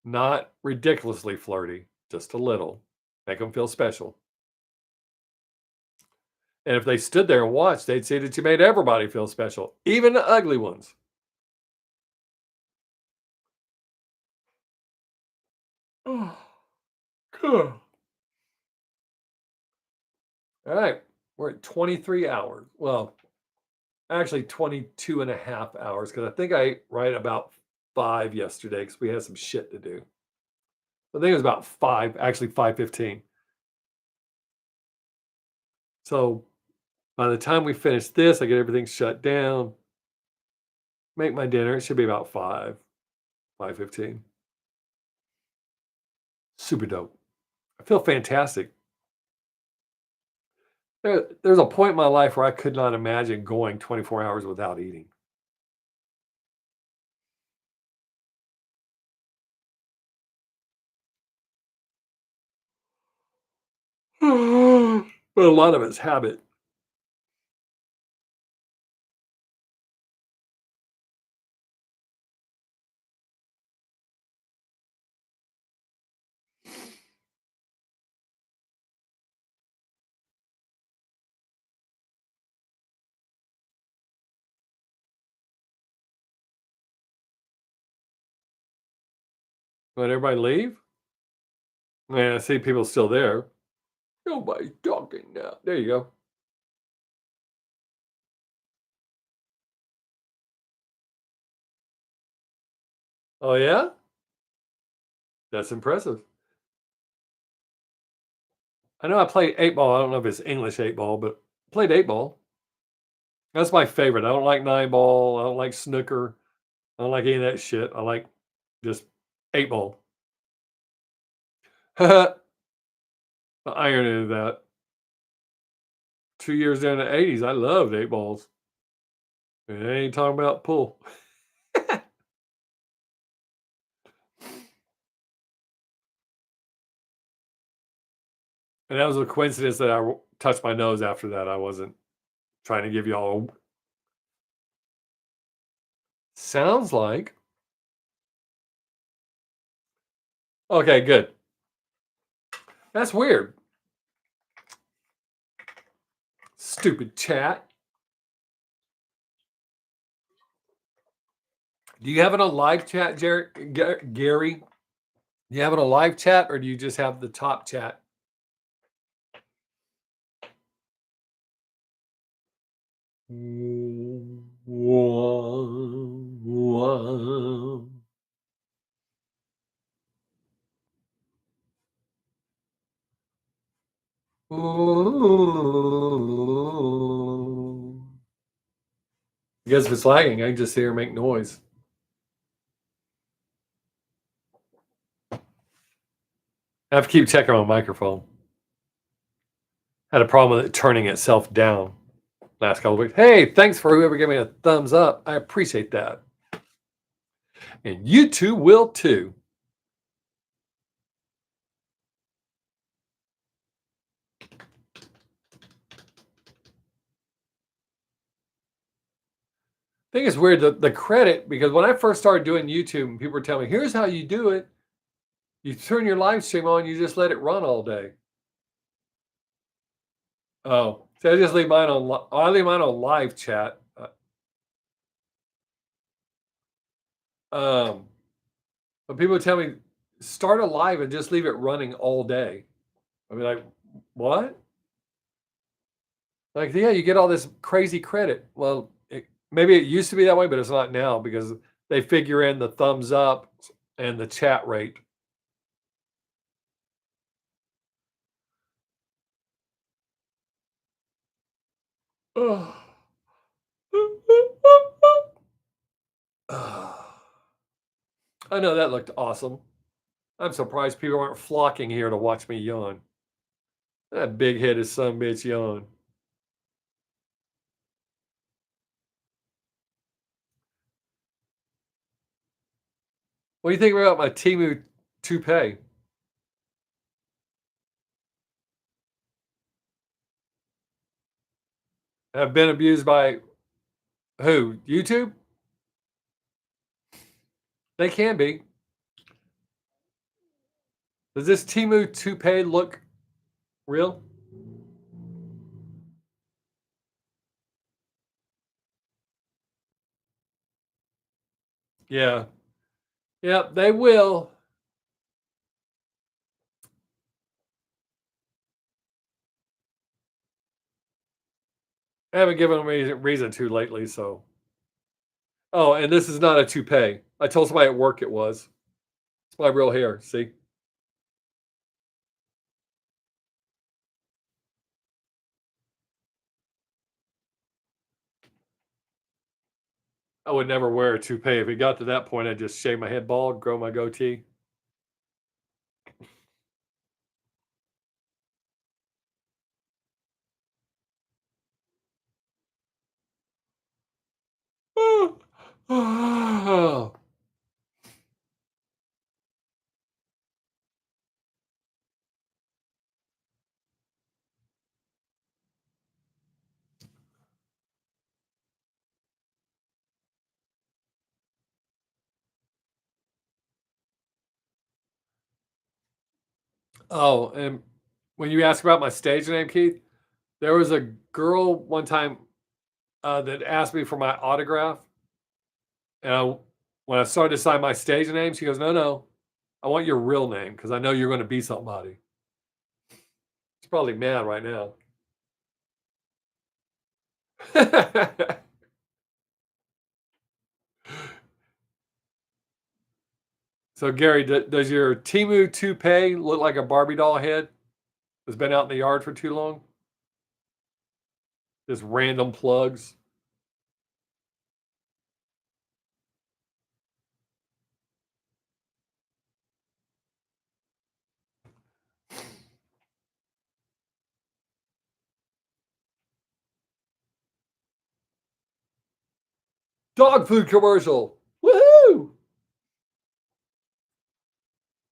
Not ridiculously flirty, just a little. Make them feel special. And if they stood there and watched, they'd see that you made everybody feel special, even the ugly ones. Oh, good. All right, we're at 23 hours. Well, actually 22 and a half hours because I think I ate right about 5 yesterday because we had some shit to do. I think it was about 5, actually 5:15. So by the time we finish this, I get everything shut down, make my dinner. It should be about 5:15. Super dope. I feel fantastic. There's a point in my life where I could not imagine going 24 hours without eating. But a lot of it's habit. Let everybody leave? Yeah, I see people still there. Nobody's talking now. There you go. Oh, yeah? That's impressive. I know I played 8 ball. I don't know if it's English 8 ball, but played 8 ball. That's my favorite. I don't like 9 ball. I don't like snooker. I don't like any of that shit. I like just 8 ball. The irony of that. 2 years in the 80s, I loved 8 balls. And I ain't talking about pool. And that was a coincidence that I touched my nose after that. I wasn't trying to give y'all. Sounds like. Okay, good. That's weird. Stupid chat. Do you have it on live chat, Gary? Do you have it on live chat or do you just have the top chat? I guess if it's lagging, I can just sit here and make noise. I have to keep checking my microphone. Had a problem with it turning itself down last couple of weeks. Hey, thanks for whoever gave me a thumbs up. I appreciate that. And you two will too. I think it's weird the credit because when I first started doing YouTube, people were telling me, "Here's how you do it. You turn your live stream on, you just let it run all day." Oh, so I just leave mine on. I leave mine on live chat. Um, but people tell me start a live and just leave it running all day. I'd be like, what? Like, yeah, you get all this crazy credit. Well, maybe it used to be that way, but it's not now because they figure in the thumbs up and the chat rate. Oh. I know that looked awesome. I'm surprised people aren't flocking here to watch me yawn. That big headed son bitch yawn. What do you think about my Temu toupee? Have been abused by who? YouTube? They can be. Does this Temu toupee look real? Yeah. Yep, they will. I haven't given them any reason to lately, so. Oh, and this is not a toupee. I told somebody at work it was. It's my real hair, see? I would never wear a toupee. If it got to that point, I'd just shave my head bald, grow my goatee. Oh, and when you ask about my stage name, Keith, there was a girl one time that asked me for my autograph, and when I started to sign my stage name, she goes, "No, no, I want your real name because I know you're going to be somebody." She's probably mad right now. So, Gary, does your Timu toupee look like a Barbie doll head that's been out in the yard for too long? Just random plugs. Dog food commercial. Woohoo!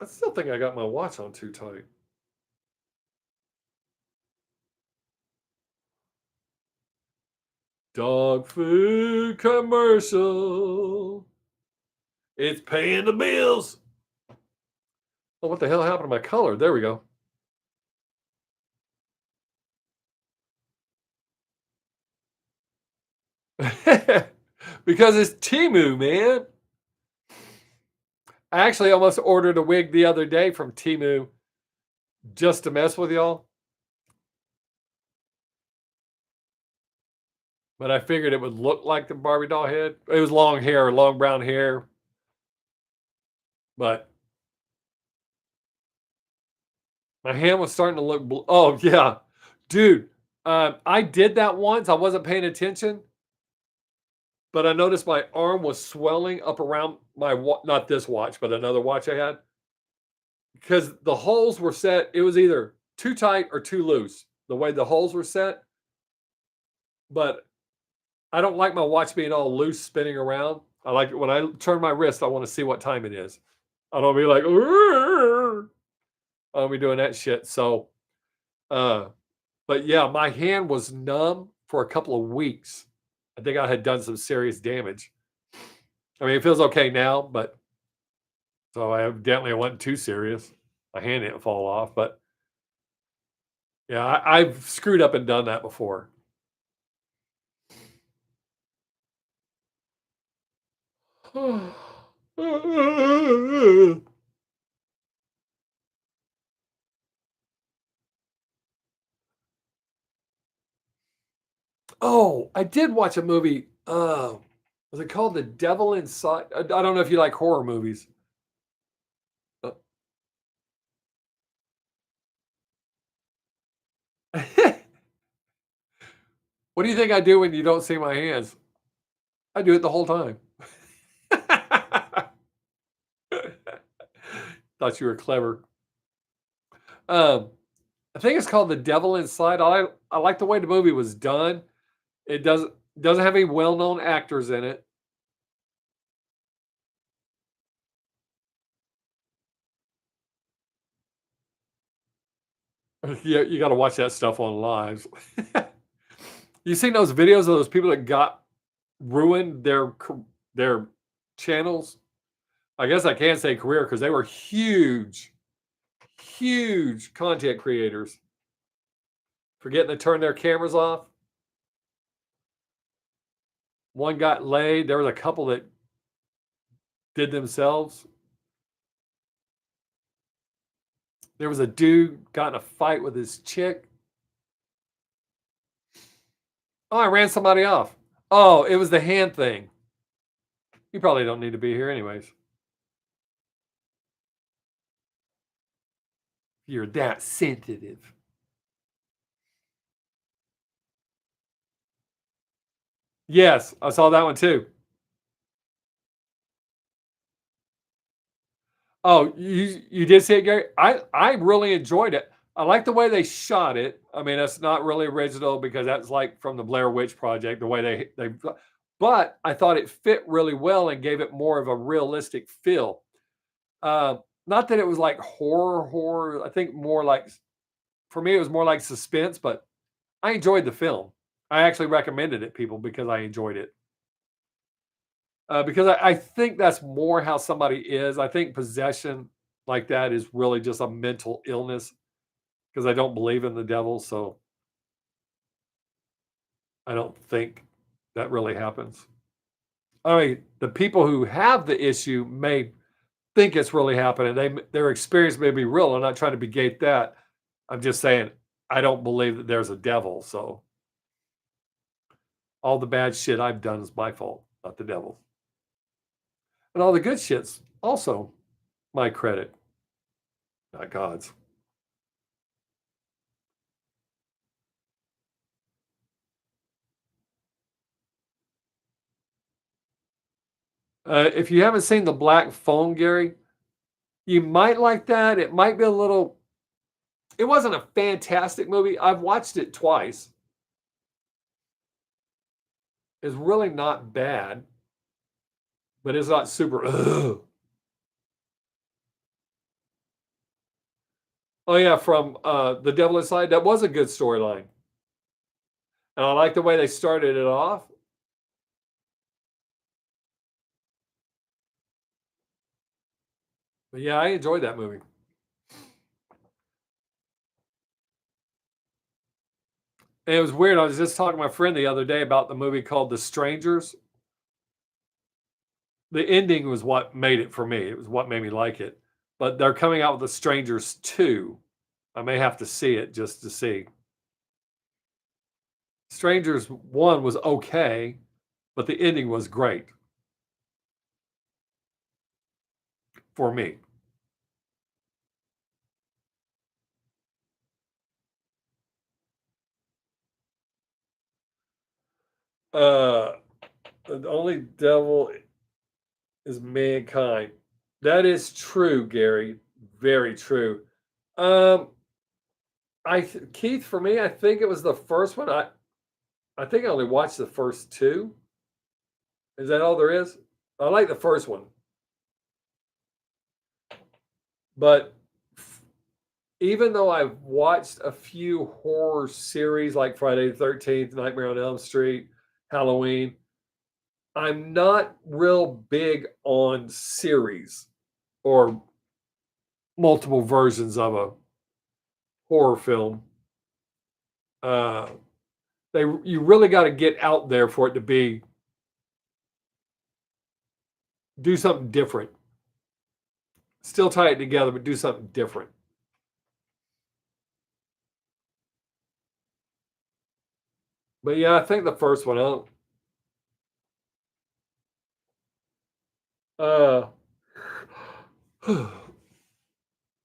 I still think I got my watch on too tight. Dog food commercial. It's paying the bills. Oh, what the hell happened to my color? There we go. Because it's Timu, man. I actually almost ordered a wig the other day from Timu just to mess with y'all. But I figured it would look like the Barbie doll head. It was long hair, long brown hair. But my hand was starting to look oh, yeah. Dude, I did that once. I wasn't paying attention, but I noticed my arm was swelling up around my not this watch, but another watch I had because the holes were set. It was either too tight or too loose, the way the holes were set. But I don't like my watch being all loose spinning around. I like it when I turn my wrist, I want to see what time it is. I don't be like, "Urgh." I don't be doing that shit. So, uh, but yeah, my hand was numb for a couple of weeks. I think I had done some serious damage. I mean, it feels okay now, but so I evidently it wasn't too serious. My hand didn't fall off, but yeah, I've screwed up and done that before. Oh, I did watch a movie. Was it called The Devil Inside? I don't know if you like horror movies. Uh, what do you think I do when you don't see my hands? I do it the whole time. Thought you were clever. Um, I think it's called The Devil Inside. I like the way the movie was done. It doesn't have any well-known actors in it. Yeah, you gotta watch that stuff on lives. You seen those videos of those people that got ruined their channels? I guess I can say career because they were huge, huge content creators. Forgetting to turn their cameras off. One got laid. There was a couple that did themselves. There was a dude got in a fight with his chick. Oh, I ran somebody off. Oh, it was the hand thing. You probably don't need to be here anyways. You're that sensitive. Yes, I saw that one too. Oh, you did see it, Gary? I really enjoyed it. I like the way they shot it. I mean, that's not really original because that's like from the Blair Witch Project, the way they but I thought it fit really well and gave it more of a realistic feel. Uh, Not that it was like horror. I think more like for me, it was more like suspense, but I enjoyed the film. I actually recommended it people because I enjoyed it. Because I think that's more how somebody is. I think possession like that is really just a mental illness because I don't believe in the devil. So I don't think that really happens. I mean, the people who have the issue may think it's really happening. Their experience may be real. I'm not trying to negate that. I'm just saying I don't believe that there's a devil. So all the bad shit I've done is my fault, not the devil. And all the good shit's also my credit, not God's. If you haven't seen The Black Phone, Gary, you might like that. It might be a little. It wasn't a fantastic movie. I've watched it twice. It's really not bad, but it's not super. Ugh. Oh yeah, from The Devil Inside. That was a good storyline, and I like the way they started it off. But yeah, I enjoyed that movie. And it was weird. I was just talking to my friend the other day about the movie called The Strangers. The ending was what made it for me. It was what made me like it. But they're coming out with The Strangers 2. I may have to see it just to see. Strangers 1 was okay, but the ending was great for me. Uh, the only devil is mankind. That is true, Gary. Very true. Um, Keith, for me, I think it was the first one. I think I only watched the first two. Is that all there is? I like the first one, but even though I've watched a few horror series like Friday the 13th, Nightmare on Elm Street, Halloween, I'm not real big on series or multiple versions of a horror film. Uh, you really got to get out there for it to be do something different. Still tie it together, but do something different. But yeah, I think the first one. Uh,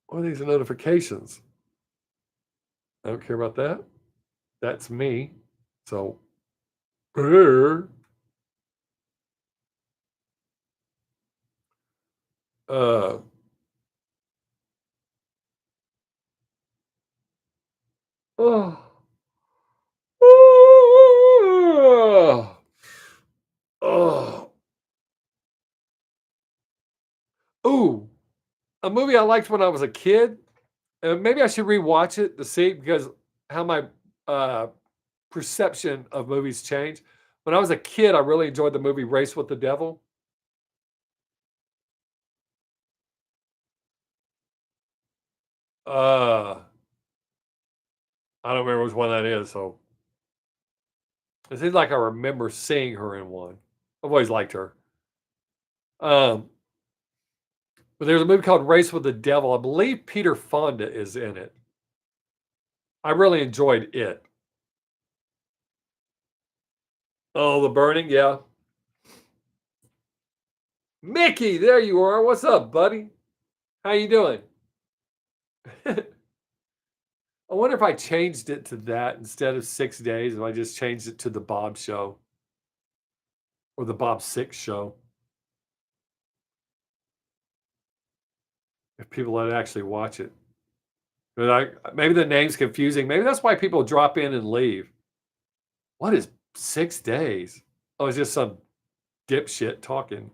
what are these notifications? I don't care about that. That's me. So, uh, oh, oh, ooh, a movie I liked when I was a kid. Maybe I should rewatch it to see because how my uh, perception of movies changed. When I was a kid, I really enjoyed the movie Race with the Devil. Uh, I don't remember which one that is. So it seems like I remember seeing her in one. I've always liked her. Um, but there's a movie called Race with the Devil. I believe Peter Fonda is in it. I really enjoyed it. Oh, The Burning, yeah. Mickey, there you are. What's up, buddy? How you doing? I wonder if I changed it to that instead of 6 days, if I just changed it to the Bob Show or the Bob Six Show. If people would actually watch it, but maybe the name's confusing. Maybe that's why people drop in and leave. What is 6 days? Oh, it's just some dipshit talking.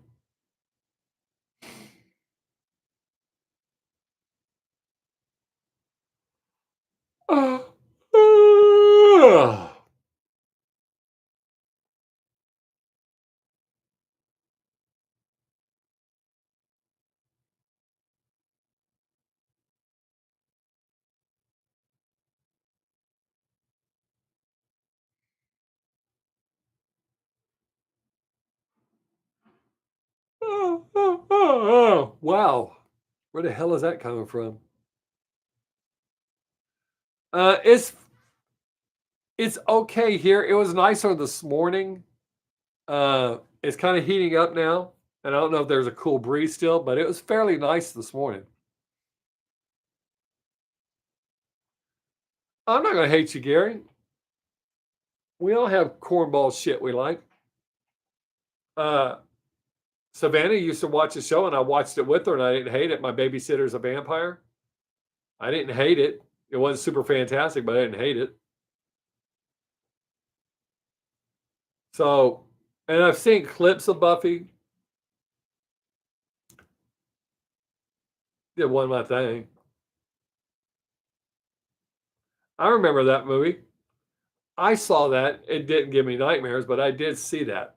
Wow. Where the hell is that coming from? Uh, it's it's okay here. It was nicer this morning. It's kind of heating up now, and I don't know if there's a cool breeze still, but it was fairly nice this morning. I'm not gonna hate you, Gary. We all have cornball shit we like. Uh, Savannah used to watch the show, and I watched it with her, and I didn't hate it. My babysitter's a vampire. I didn't hate it. It wasn't super fantastic, but I didn't hate it. So, and I've seen clips of Buffy. Did one my thing. I remember that movie. I saw that. It didn't give me nightmares, but I did see that.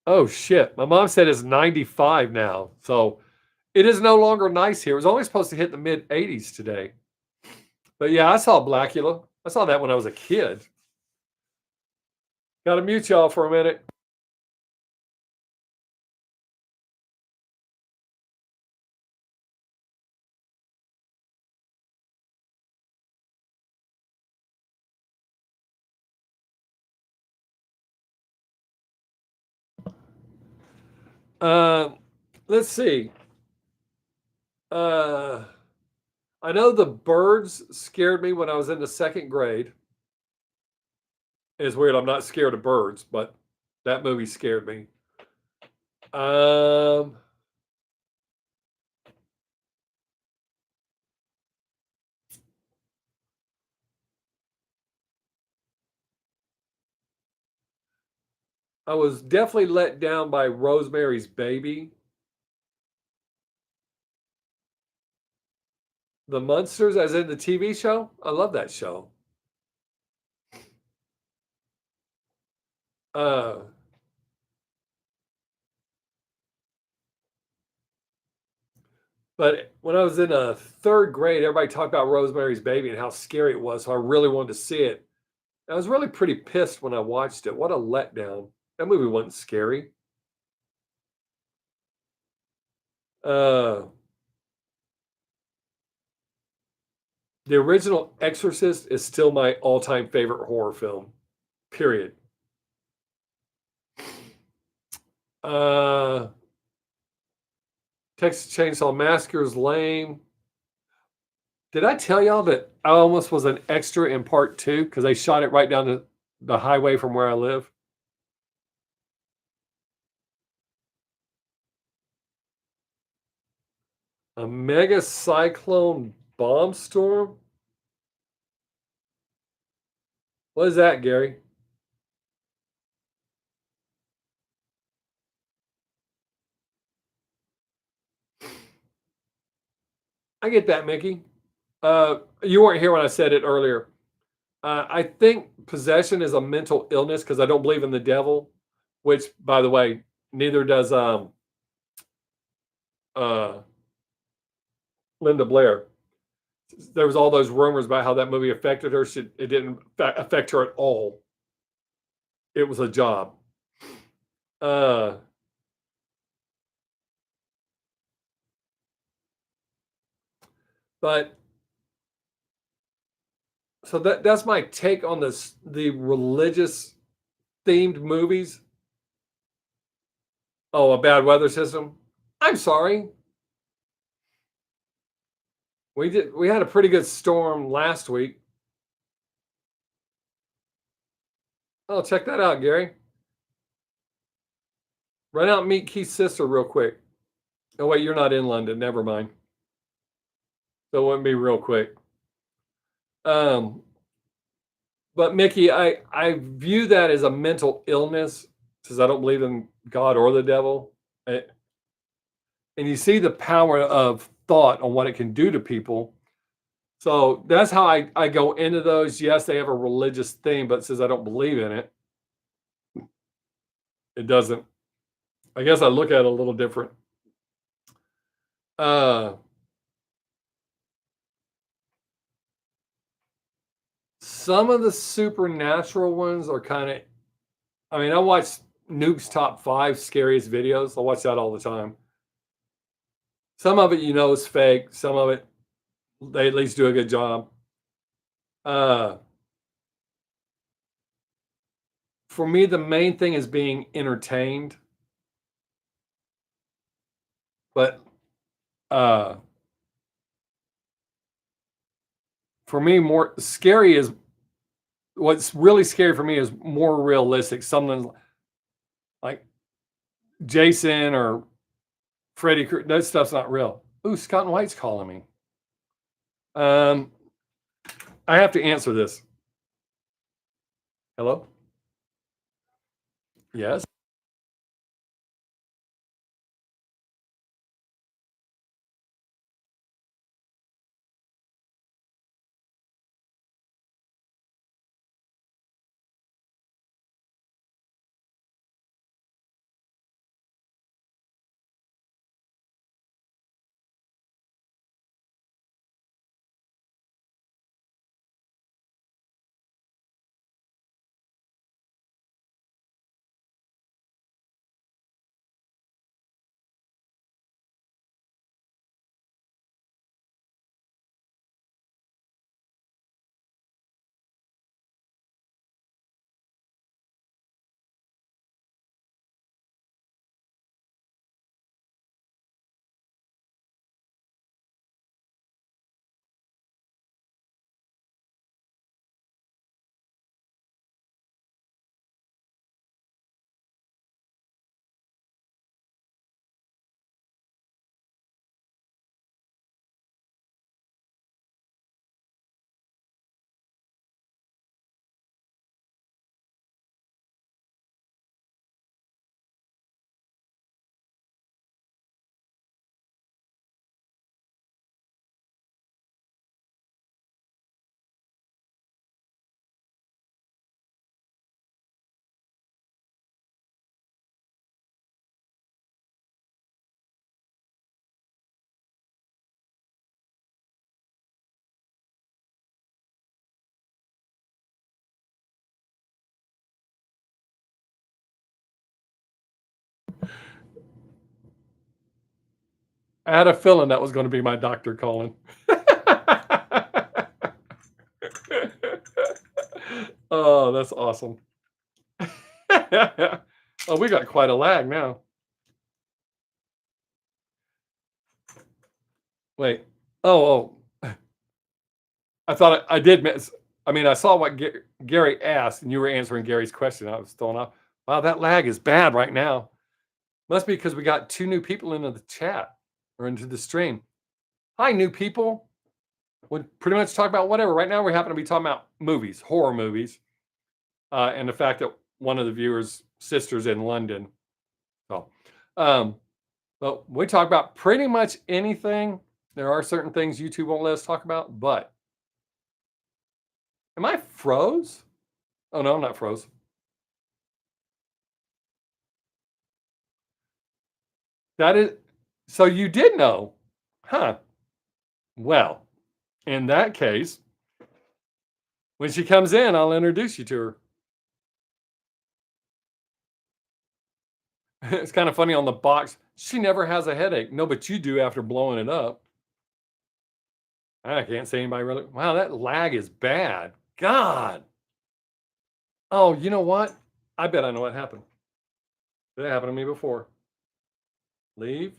Oh shit. My mom said it's 95 now. So it is no longer nice here. It was only supposed to hit the mid 80s today. But yeah, I saw Blackula. I saw that when I was a kid. Got to mute y'all for a minute. Um, let's see. Uh, I know the birds scared me when I was in the second grade. It's weird. I'm not scared of birds, but that movie scared me. Um, I was definitely let down by Rosemary's Baby. The Munsters, as in the TV show. I love that show. Uh, but when I was in a third grade, everybody talked about Rosemary's Baby and how scary it was. So I really wanted to see it. I was really pretty pissed when I watched it. What a letdown. That movie wasn't scary. Uh, the original Exorcist is still my all-time favorite horror film. Period. Uh, Texas Chainsaw Massacre is lame. Did I tell y'all that I almost was an extra in part two because they shot it right down the highway from where I live? A mega cyclone bomb storm? What is that, Gary? I get that, Mickey. You weren't here when I said it earlier. I think possession is a mental illness because I don't believe in the devil, which, by the way, neither does uh, Linda Blair. There was all those rumors about how that movie affected her. It didn't affect her at all. It was a job. Uh, but so that's my take on this. The religious themed movies. Oh, a bad weather system. I'm sorry. We had a pretty good storm last week. Oh, check that out, Gary. Run out and meet Keith's sister real quick. Oh wait, you're not in London. Never mind. So it wouldn't be real quick. Um, but Mickey, I view that as a mental illness because I don't believe in God or the devil. And you see the power of thought on what it can do to people. So that's how I go into those. Yes, they have a religious theme, but since I don't believe in it, it doesn't. I guess I look at it a little different. Uh, some of the supernatural ones are kind of. I mean, I watch Noob's top 5 scariest videos. I watch that all the time. Some of it, is fake. Some of it, they at least do a good job. Uh, for me, the main thing is being entertained. But for me, more scary is what's really scary for me is more realistic. Something like Jason or Freddy. That stuff's not real. Ooh, Scott and White's calling me. I have to answer this. Hello? Yes. I had a feeling that was going to be my doctor calling. Oh, that's awesome. Oh, we got quite a lag now. Wait. Oh. I thought I did miss. I mean, I saw what Gary asked, and you were answering Gary's question. I was thrown off. Wow, that lag is bad right now. Must be because we got 2 new people into the chat or into the stream. Hi, new people. We pretty much talk about whatever. Right now, we happen to be talking about movies, horror movies, and the fact that one of the viewers' sisters in London. So, but we talk about pretty much anything. There are certain things YouTube won't let us talk about, but am I froze? Oh no, I'm not froze. That is so you did know. Huh. Well, in that case, when she comes in, I'll introduce you to her. It's kind of funny on the box. She never has a headache. No, but you do after blowing it up. I can't say anybody really. Wow, that lag is bad. God. Oh, you know what? I bet I know what happened. That happened to me before. Leave.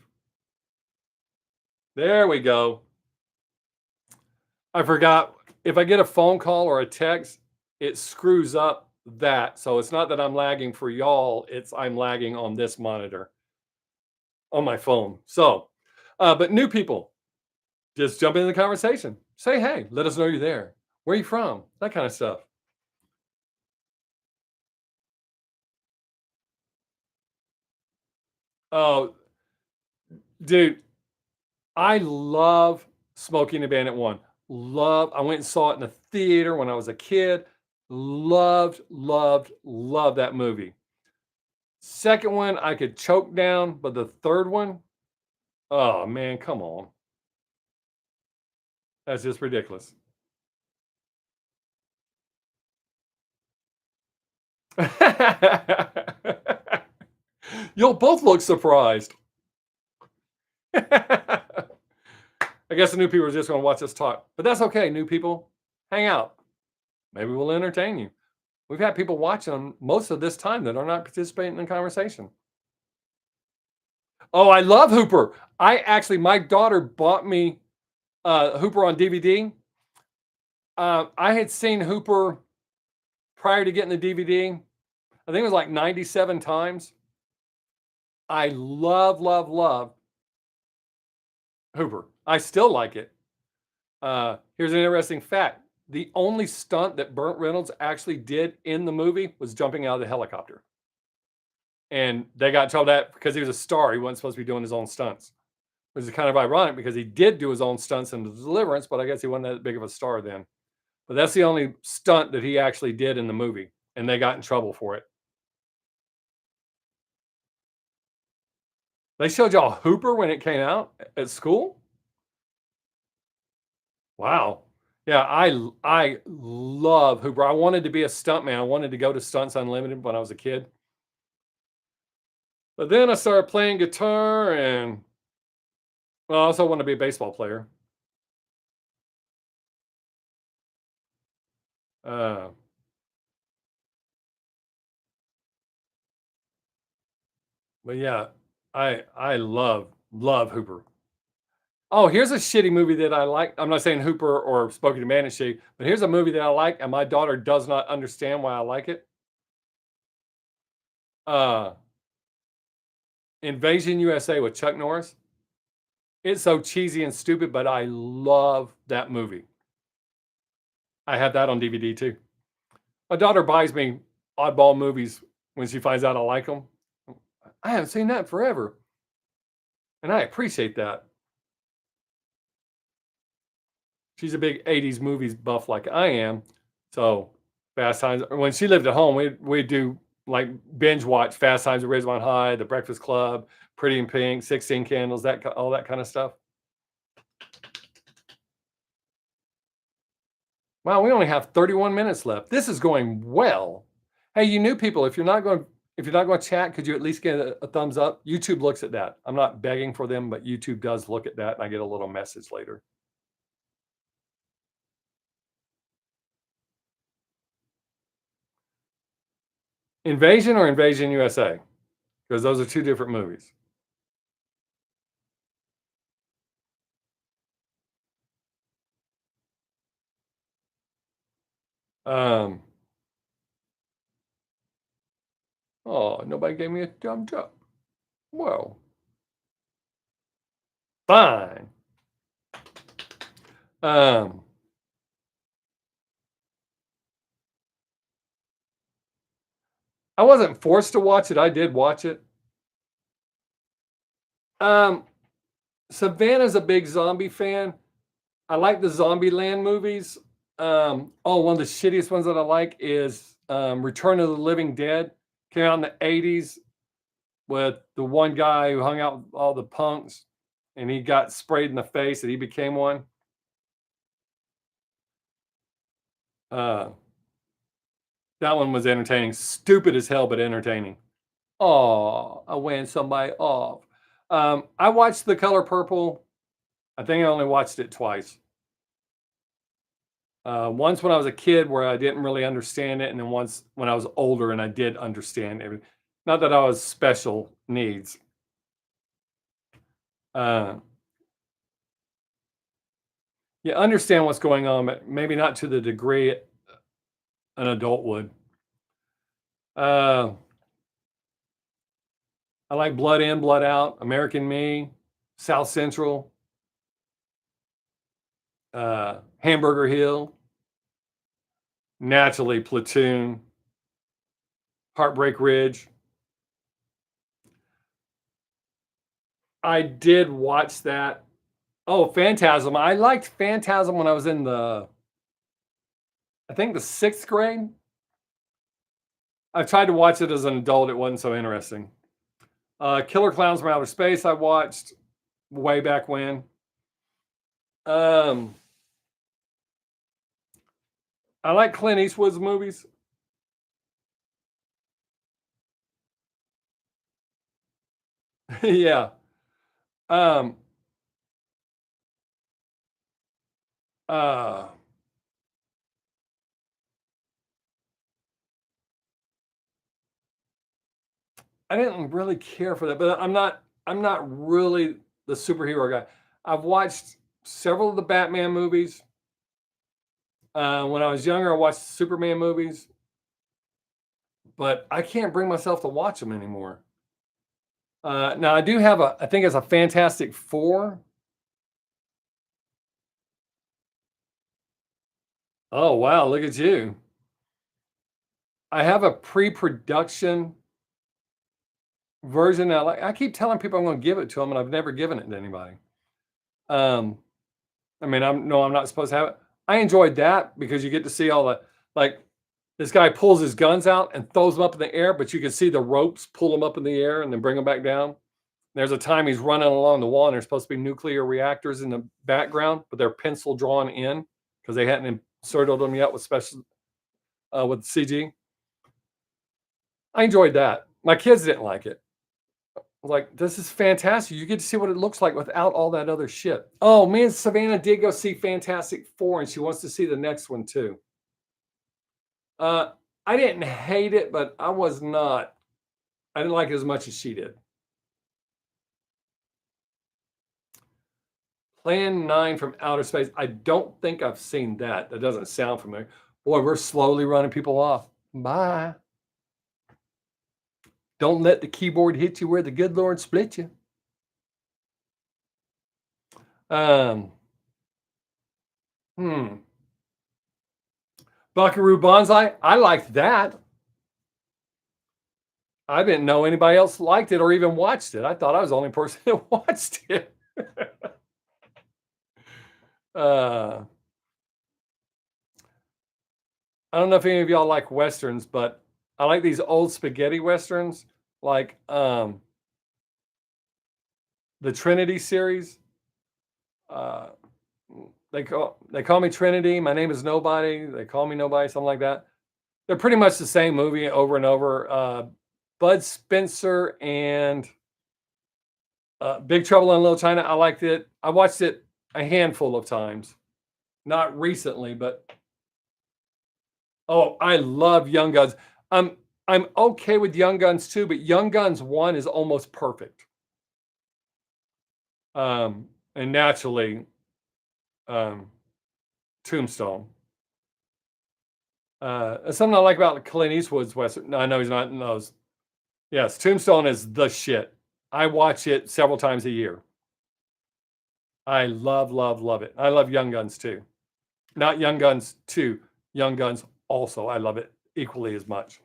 There we go. I forgot. If I get a phone call or a text, it screws up that. So it's not that I'm lagging for y'all, it's I'm lagging on this monitor on my phone. So, but new people, just jump into the conversation. Say hey, let us know you're there. Where are you from? That kind of stuff. Oh, dude, I love Smoking the Bandit 1. Love I went and saw it in the theater when I was a kid. Loved, loved, loved that movie. Second one, I could choke down, but the third one, oh man, come on. That's just ridiculous. You'll both look surprised. I guess the new people are just going to watch us talk, but that's okay. New people, hang out. Maybe we'll entertain you. We've had people watching most of this time that are not participating in the conversation. Oh, I love Hooper. My daughter bought me Hooper on DVD. I had seen Hooper prior to getting the DVD. I think it was like 97 times. I love, love, love Hooper. I still like it. Here's an interesting fact. The only stunt that Burt Reynolds actually did in the movie was jumping out of the helicopter. And they got told that because he was a star, he wasn't supposed to be doing his own stunts. Which is kind of ironic because he did do his own stunts in The Deliverance, but I guess he wasn't that big of a star then. But that's the only stunt that he actually did in the movie, and they got in trouble for it. They showed y'all Hooper when it came out at school? Wow. Yeah, I love Hooper. I wanted to be a stuntman. I wanted to go to Stunts Unlimited when I was a kid. But then I started playing guitar and well, I also want to be a baseball player. Uh, but yeah, I love Hooper. Oh, here's a shitty movie that I like. I'm not saying Hooper or Smokey the Man is shitty, but here's a movie that I like, and my daughter does not understand why I like it. Uh, Invasion USA with Chuck Norris. It's so cheesy and stupid, but I love that movie. I have that on DVD too. My daughter buys me oddball movies when she finds out I like them. I haven't seen that in forever, and I appreciate that. She's a big 80s movies buff like I am. So Fast Times when she lived at home, we do like binge watch Fast Times at Ridgemont High, The Breakfast Club, Pretty in Pink, 16 Candles, all that kind of stuff. Wow, we only have 31 minutes left. This is going well. Hey, you new people, if you're not going to chat, could you at least get a thumbs up? YouTube looks at that. I'm not begging for them, but YouTube does look at that and I get a little message later. Invasion or Invasion USA? Because those are two different movies. Um, oh, nobody gave me a thumbs up. Well, fine. Um, I wasn't forced to watch it. I did watch it. Um, Savannah's a big zombie fan. I like the Zombieland movies. One of the shittiest ones that I like is Return of the Living Dead. Came out in the 80s with the one guy who hung out with all the punks and he got sprayed in the face and he became one. Uh, that one was entertaining. Stupid as hell, but entertaining. Oh, I ran somebody off. I watched The Color Purple. I think I only watched it twice. Once when I was a kid where I didn't really understand it, and then once when I was older and I did understand it. Not that I was special needs. You understand what's going on, but maybe not to the degree an adult would. I like Blood In, Blood Out, American Me, South Central, Hamburger Hill, naturally Platoon, Heartbreak Ridge. I did watch that. Oh, Phantasm. I liked Phantasm when I was in I think the 6th grade. I tried to watch it as an adult. It wasn't so interesting. Killer Clowns from Outer Space I watched way back when. I like Clint Eastwood's movies. Yeah. Um, uh, I didn't really care for that, but I'm not really the superhero guy. I've watched several of the Batman movies. When I was younger, I watched Superman movies, but I can't bring myself to watch them anymore. Now I do have I think it's a Fantastic Four. Oh wow, look at you. I have a pre-production version. I keep telling people I'm going to give it to them, and I've never given it to anybody. I mean, I'm not supposed to have it. I enjoyed that because you get to see all the like. This guy pulls his guns out and throws them up in the air, but you can see the ropes pull them up in the air and then bring them back down. There's a time he's running along the wall and there's supposed to be nuclear reactors in the background, but they're pencil drawn in because they hadn't inserted them yet with special with CG. I enjoyed that. My kids didn't like it. Like, this is fantastic. You get to see what it looks like without all that other shit. Oh, me and Savannah did go see Fantastic Four, and she wants to see the next one too. I didn't hate it, but I didn't like it as much as she did. Plan 9 from Outer Space. I don't think I've seen that. That doesn't sound familiar. Boy, we're slowly running people off. Bye. Don't let the keyboard hit you where the good Lord split you. Buckaroo Banzai. I liked that. I didn't know anybody else liked it or even watched it. I thought I was the only person that watched it. I don't know if any of y'all like Westerns, but I like these old spaghetti Westerns, like the Trinity series. They call me Trinity. My name is Nobody. They call me Nobody, something like that. They're pretty much the same movie over and over. Bud Spencer and Big Trouble in Little China. I liked it. I watched it a handful of times, not recently, but I love Young Guns. I'm okay with Young Guns 2, but Young Guns 1 is almost perfect. And naturally, Tombstone. Something I like about Clint Eastwood's Western. No, I know he's not in those. Yes, Tombstone is the shit. I watch it several times a year. I love it. I love Young Guns too. Not Young Guns 2, Young Guns also. I love it equally as much.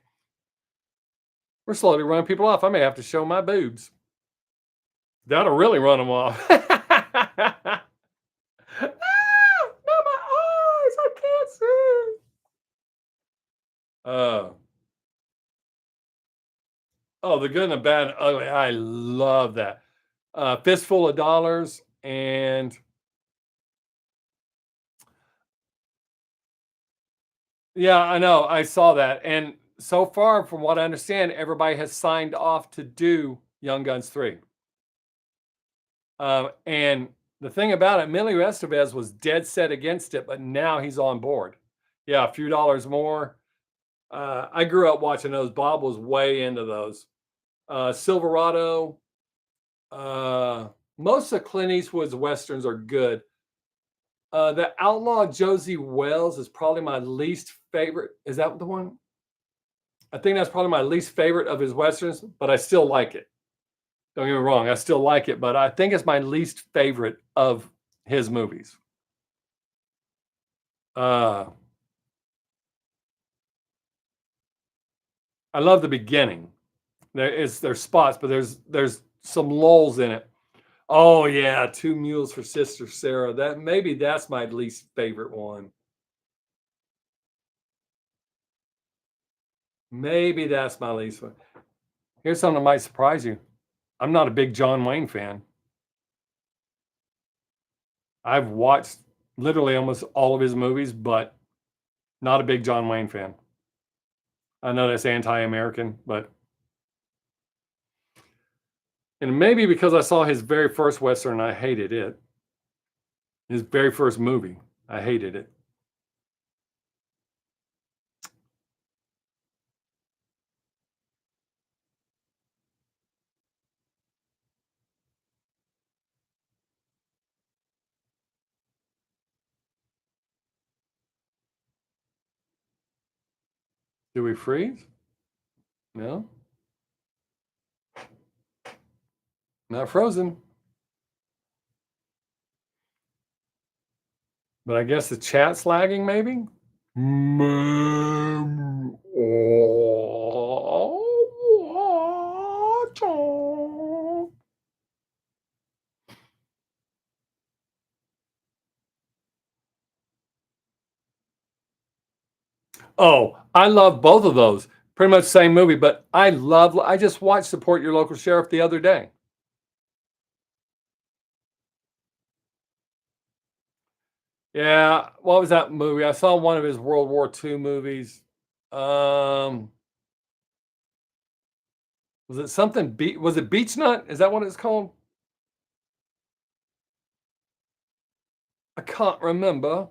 We're slowly running people off. I may have to show my boobs. That'll really run them off. Not my eyes, I can't see. Uh, oh, The Good and the Bad and Ugly, I love that. Fistful of Dollars and yeah, I know, I saw that, and so far, from what I understand, everybody has signed off to do Young Guns 3. And the thing about it, Emilio Estevez was dead set against it, but now he's on board. Yeah, a few dollars more. I grew up watching those. Bob was way into those. Silverado. Uh, Most of Clint Eastwood's westerns are good. The Outlaw Josie Wells is probably my least favorite. Is that the one? I think that's probably my least favorite of his westerns, but I still like it. Don't get me wrong, I still like it, but I think it's my least favorite of his movies. Uh, I love the beginning. There's spots, but there's some lulls in it. Oh yeah, Two Mules for Sister Sarah. That's my least favorite one. Maybe that's my least one. Here's something that might surprise you. I'm not a big John Wayne fan. I've watched literally almost all of his movies, but not a big John Wayne fan. I know that's anti-American, but and maybe because I saw his very first Western, I hated it. His very first movie, I hated it. Do we freeze? No, not frozen. But I guess the chat's lagging, maybe? Oh, I love both of those. Pretty much same movie, but I just watched Support Your Local Sheriff the other day. Yeah, what was that movie? I saw one of his World War II movies. Um, was it something was it Beach Nut? Is that what it's called? I can't remember.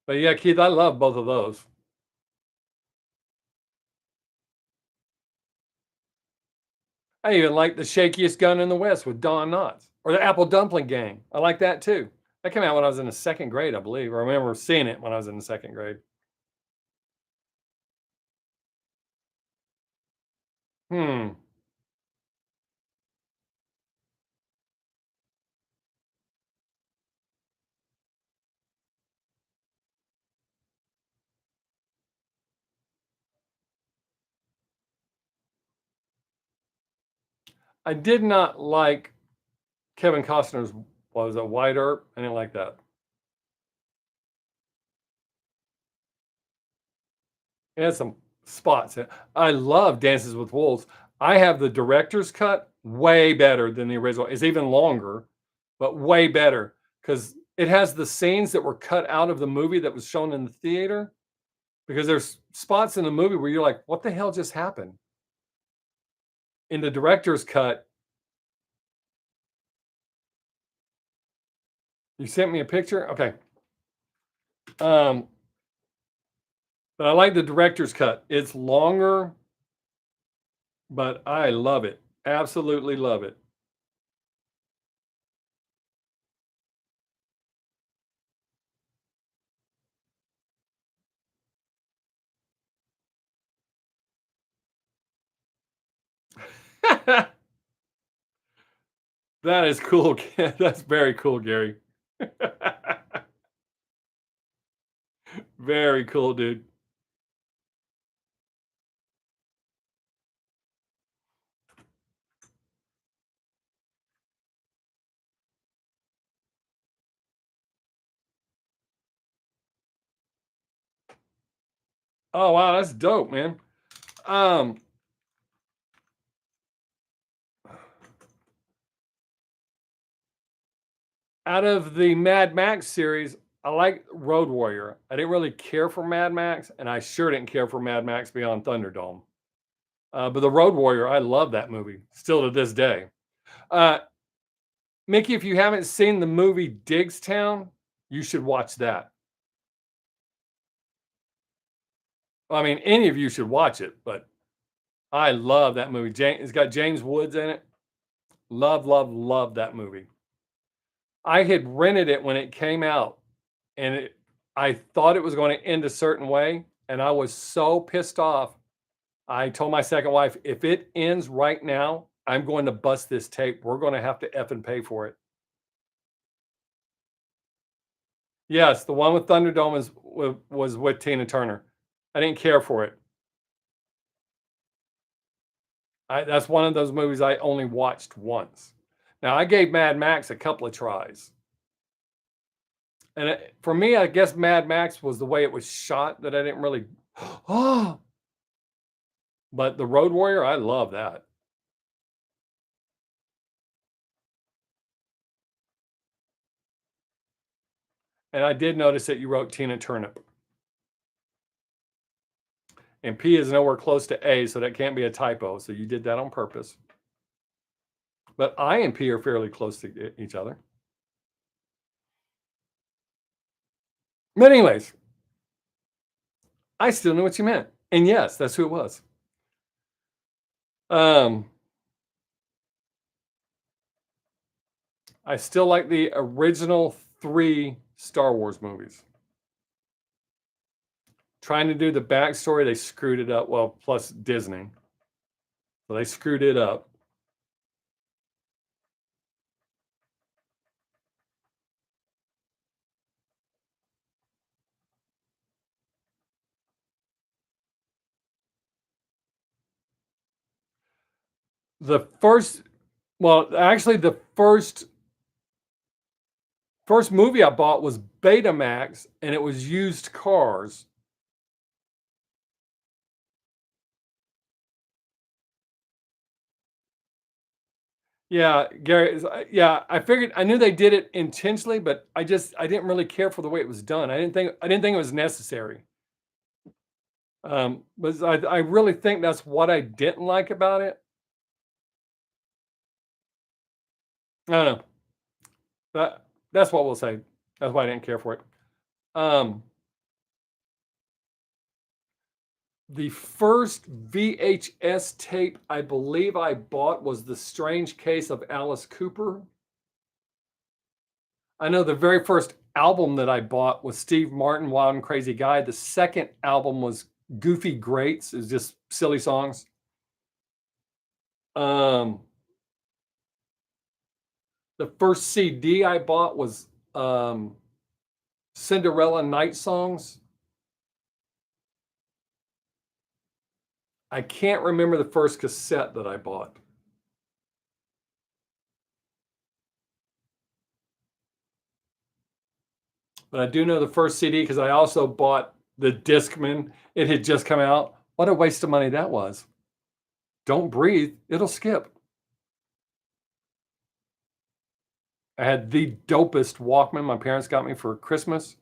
But yeah, Keith, I love both of those. I even like The Shakiest Gun in the West with Don Knotts or The Apple Dumpling Gang. I like that too. That came out when I was in the second grade, I believe. I remember seeing it when I was in the second grade. Hmm. I did not like Kevin Costner's, what was it, White Earp? I didn't like that. It had some spots. I love Dances with Wolves. I have the director's cut, way better than the original. It's even longer, but way better because it has the scenes that were cut out of the movie that was shown in the theater. Because there's spots in the movie where you're like, what the hell just happened? In the director's cut, you sent me a picture? Okay. Um, but I like the director's cut. It's longer, but I love it. Absolutely love it. That is cool. That's very cool, Gary. Very cool, dude. Oh wow, that's dope, man. Um, Out of the Mad Max series, I like Road Warrior. I didn't really care for Mad Max, and I sure didn't care for Mad Max Beyond Thunderdome. But the Road Warrior, I love that movie still to this day. Uh, Mickey, if you haven't seen the movie Digstown, you should watch that. I mean, any of you should watch it, but I love that movie. It's got James Woods in it. Love, love, love that movie. I had rented it when it came out, and I thought it was going to end a certain way, and I was so pissed off. I told my second wife, if it ends right now, I'm going to bust this tape. We're going to have to F and pay for it. Yes, the one with Thunderdome was with Tina Turner. I didn't care for it. That's one of those movies I only watched once. Now, I gave Mad Max a couple of tries. And for me, I guess Mad Max was the way it was shot that I didn't really, oh, but the Road Warrior, I love that. And I did notice that you wrote Tina Turnip. And P is nowhere close to A, so that can't be a typo. So you did that on purpose. But I and P are fairly close to each other. But anyways, I still knew what you meant. And yes, that's who it was. I still like the original 3 Star Wars movies. Trying to do the backstory, they screwed it up. Well, plus Disney. So they screwed it up. The first, well, actually, the first movie I bought was Betamax, and it was used cars. Yeah, Gary. Yeah, I figured I knew they did it intentionally, but I didn't really care for the way it was done. I didn't think it was necessary. But I really think that's what I didn't like about it. I don't know. That's what we'll say. That's why I didn't care for it. The first VHS tape I believe I bought was The Strange Case of Alice Cooper. I know the very first album that I bought was Steve Martin, Wild and Crazy Guy. The second album was Goofy Greats. It's just silly songs. The first CD I bought was Cinderella Night Songs. I can't remember the first cassette that I bought. But I do know the first CD because I also bought the Discman. It had just come out. What a waste of money that was. Don't breathe, it'll skip. I had the dopest Walkman my parents got me for Christmas.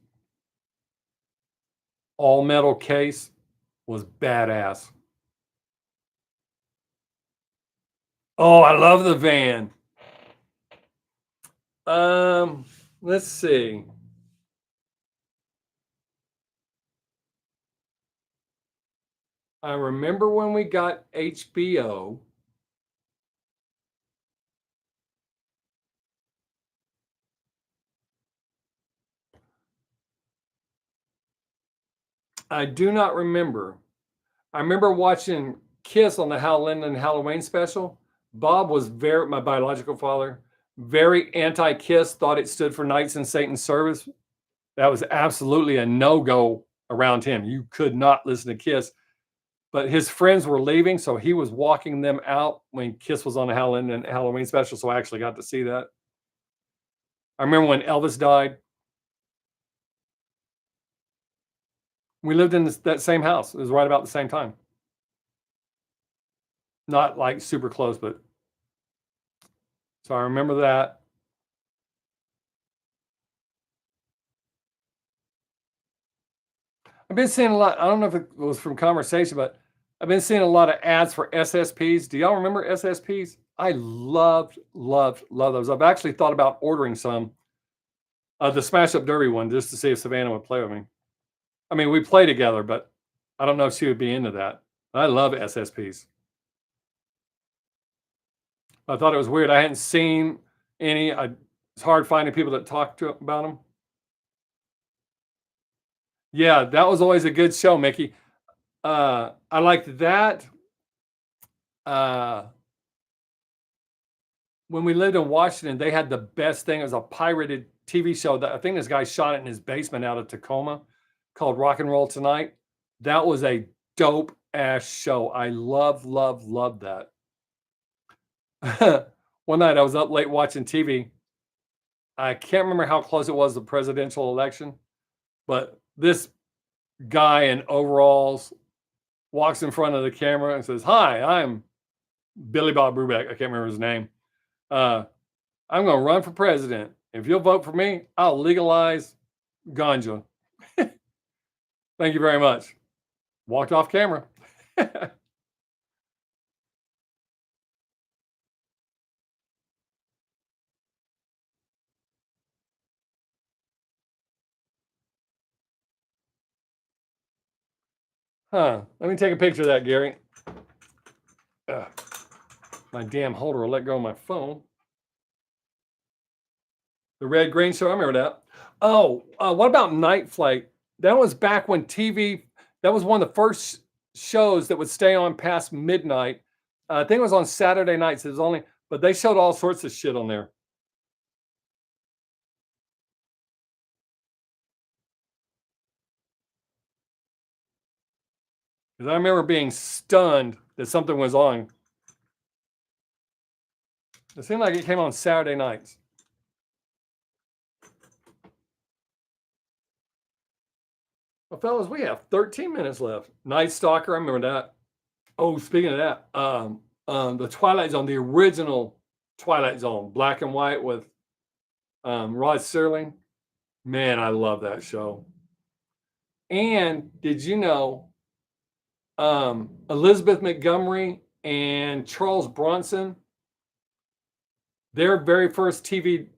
All metal case, was badass. Oh, I love the van. Let's see. I remember when we got HBO. I do not remember. I remember watching Kiss on the Hal Linden Halloween special. Bob was my biological father, very anti-Kiss, thought it stood for Knights in Satan's Service. That was absolutely a no-go around him. You could not listen to Kiss. But his friends were leaving, so he was walking them out when Kiss was on the Hal Linden Halloween special, so I actually got to see that. I remember when Elvis died. We lived in that same house. It was right about the same time. Not like super close, but so I remember that. I've been seeing a lot. I don't know if it was from conversation, but I've been seeing a lot of ads for SSPs. Do y'all remember SSPs? I loved those. I've actually thought about ordering some. The Smash Up Derby one, just to see if Savannah would play with me. I mean, we play together, but I don't know if she would be into that. I love SSPs. I thought it was weird. I hadn't seen any. It's hard finding people that talk to about them. Yeah, that was always a good show, Mickey. I liked that. Uh, when we lived in Washington, they had the best thing. It was a pirated TV show that I think this guy shot it in his basement out of Tacoma, called Rock and Roll Tonight. That was a dope ass show. I loved that. One night I was up late watching TV. I can't remember how close it was to the presidential election, but this guy in overalls walks in front of the camera and says, "Hi, I'm Billy Bob Brubeck." I can't remember his name. I'm going to run for president. If you'll vote for me, I'll legalize ganja. Thank you very much. Walked off camera. Let me take a picture of that, Gary. My damn holder will let go of my phone. The Red Green Show, I remember that. Oh, what about Night Flight? That was back when TV, that was one of the first shows that would stay on past midnight. I think it was on Saturday nights. It was only, but they showed all sorts of shit on there. Because I remember being stunned that something was on. It seemed like it came on Saturday nights. Well, fellas, we have 13 minutes left. Night Stalker, I remember that. Oh, speaking of that, the Twilight Zone, the original Twilight Zone, black and white with Rod Serling. Man, I love that show. And did you know Elizabeth Montgomery and Charles Bronson, their very first TV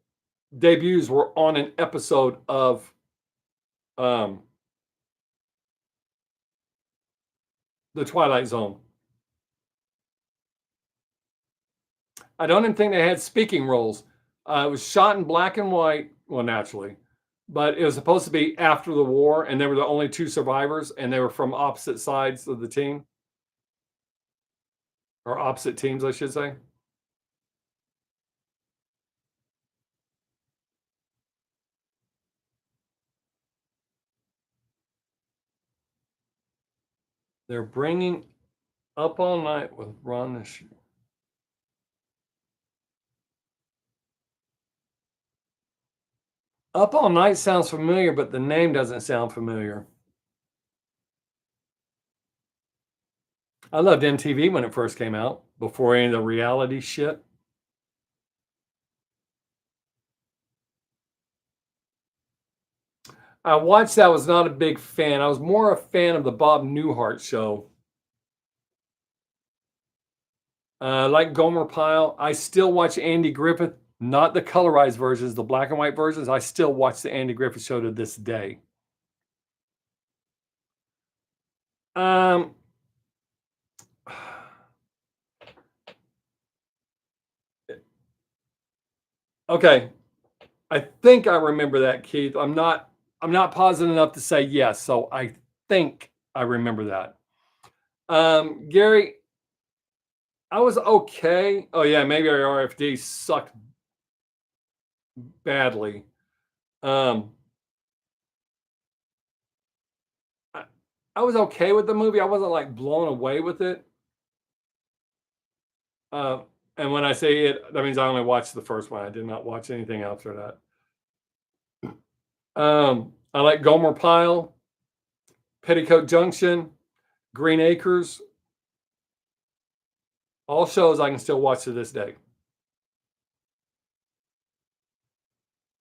debuts were on an episode of The Twilight Zone. I don't even think they had speaking roles. It was shot in black and white, well, naturally, but it was supposed to be after the war, and they were the only two survivors, and they were from opposite sides of the team, or opposite teams, I should say. They're bringing Up All Night with Ron this year. Up All Night sounds familiar, but the name doesn't sound familiar. I loved MTV when it first came out, before any of the reality shit. I watched that, was not a big fan. I was more a fan of the Bob Newhart show. Like Gomer Pyle, I still watch Andy Griffith, not the colorized versions, the black and white versions. I still watch the Andy Griffith show to this day. Okay, I think I remember that, Keith. I'm not positive enough to say yes, so I think I remember that. Gary, I was okay. Oh yeah, maybe our RFD sucked badly. I was okay with the movie. I wasn't like blown away with it. And when I say it, that means I only watched the first one. I did not watch anything after that. I like Gomer Pyle, Petticoat Junction, Green Acres, all shows I can still watch to this day.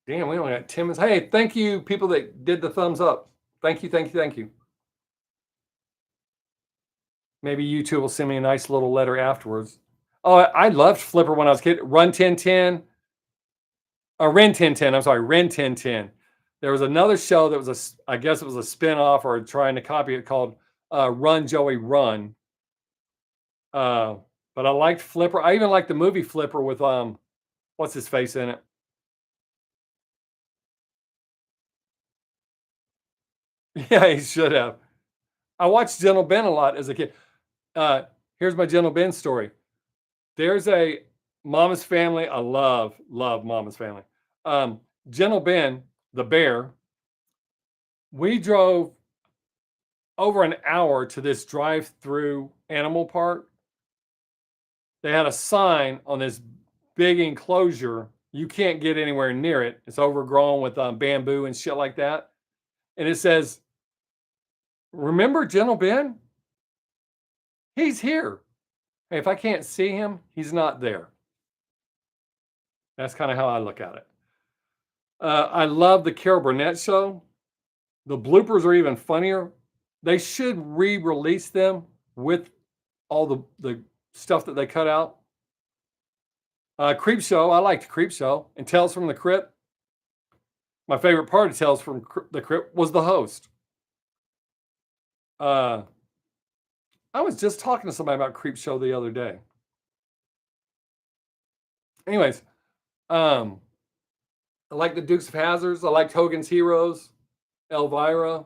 Damn, we only got 10 minutes. Hey, thank you, people that did the thumbs up. Thank you, thank you, thank you. Maybe YouTube will send me a nice little letter afterwards. Oh, I loved Flipper when I was a kid. Run 1010. Ren 1010. I'm sorry, Ren 1010. There was another show that was I guess it was a spin-off or trying to copy it called Run Joey Run. But I liked Flipper. I even liked the movie Flipper with what's his face in it? Yeah, he should have. I watched Gentle Ben a lot as a kid. Here's my Gentle Ben story. There's a Mama's Family. I love Mama's Family. Gentle Ben, the bear. We drove over an hour to this drive-through animal park. They had a sign on this big enclosure. You can't get anywhere near it. It's overgrown with bamboo and shit like that. And it says, "Remember Gentle Ben? He's here." Hey, if I can't see him, he's not there. That's kind of how I look at it. I love the Carol Burnett show. The bloopers are even funnier. They should re-release them with all the stuff that they cut out. Creep Show. I liked Creep Show. And Tales from the Crypt. My favorite part of Tales from the Crypt was the host. I was just talking to somebody about Creep Show the other day. Anyways, I like the Dukes of Hazzards. I liked Hogan's Heroes, Elvira.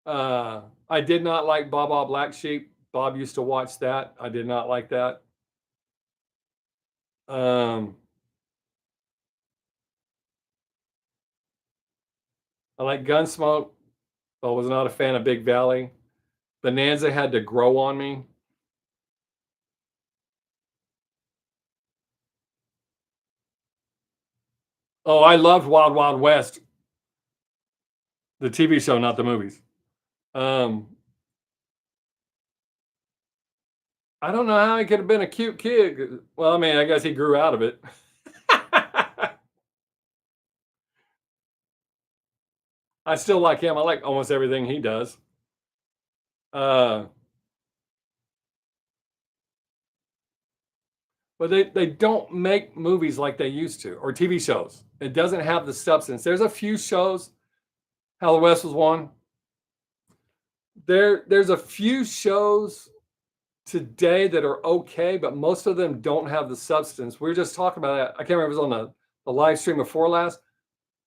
I did not like Baba Black Sheep. Bob used to watch that. I did not like that. I like Gunsmoke. I was not a fan of Big Valley. Bonanza had to grow on me. Oh, I loved Wild Wild West, the TV show, not the movies. I don't know how he could have been a cute kid. Well, I mean, I guess he grew out of it. I still like him. I like almost everything he does. But they don't make movies like they used to, or TV shows. It doesn't have the substance. There's a few shows. How the West was one. There's a few shows today that are okay, but most of them don't have the substance. We were just talking about it. I can't remember if it was on the live stream before last,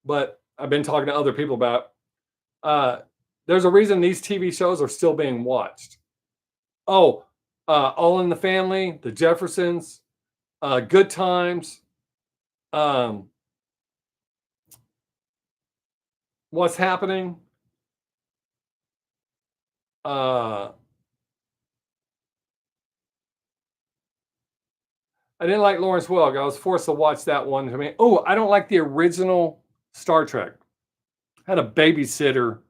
but I've been talking to other people about there's a reason these TV shows are still being watched. Oh, All in the Family, The Jeffersons, Good Times, What's Happening? I didn't like Lawrence Welk. I was forced to watch that one. I mean, oh, I don't like the original Star Trek. I had a babysitter.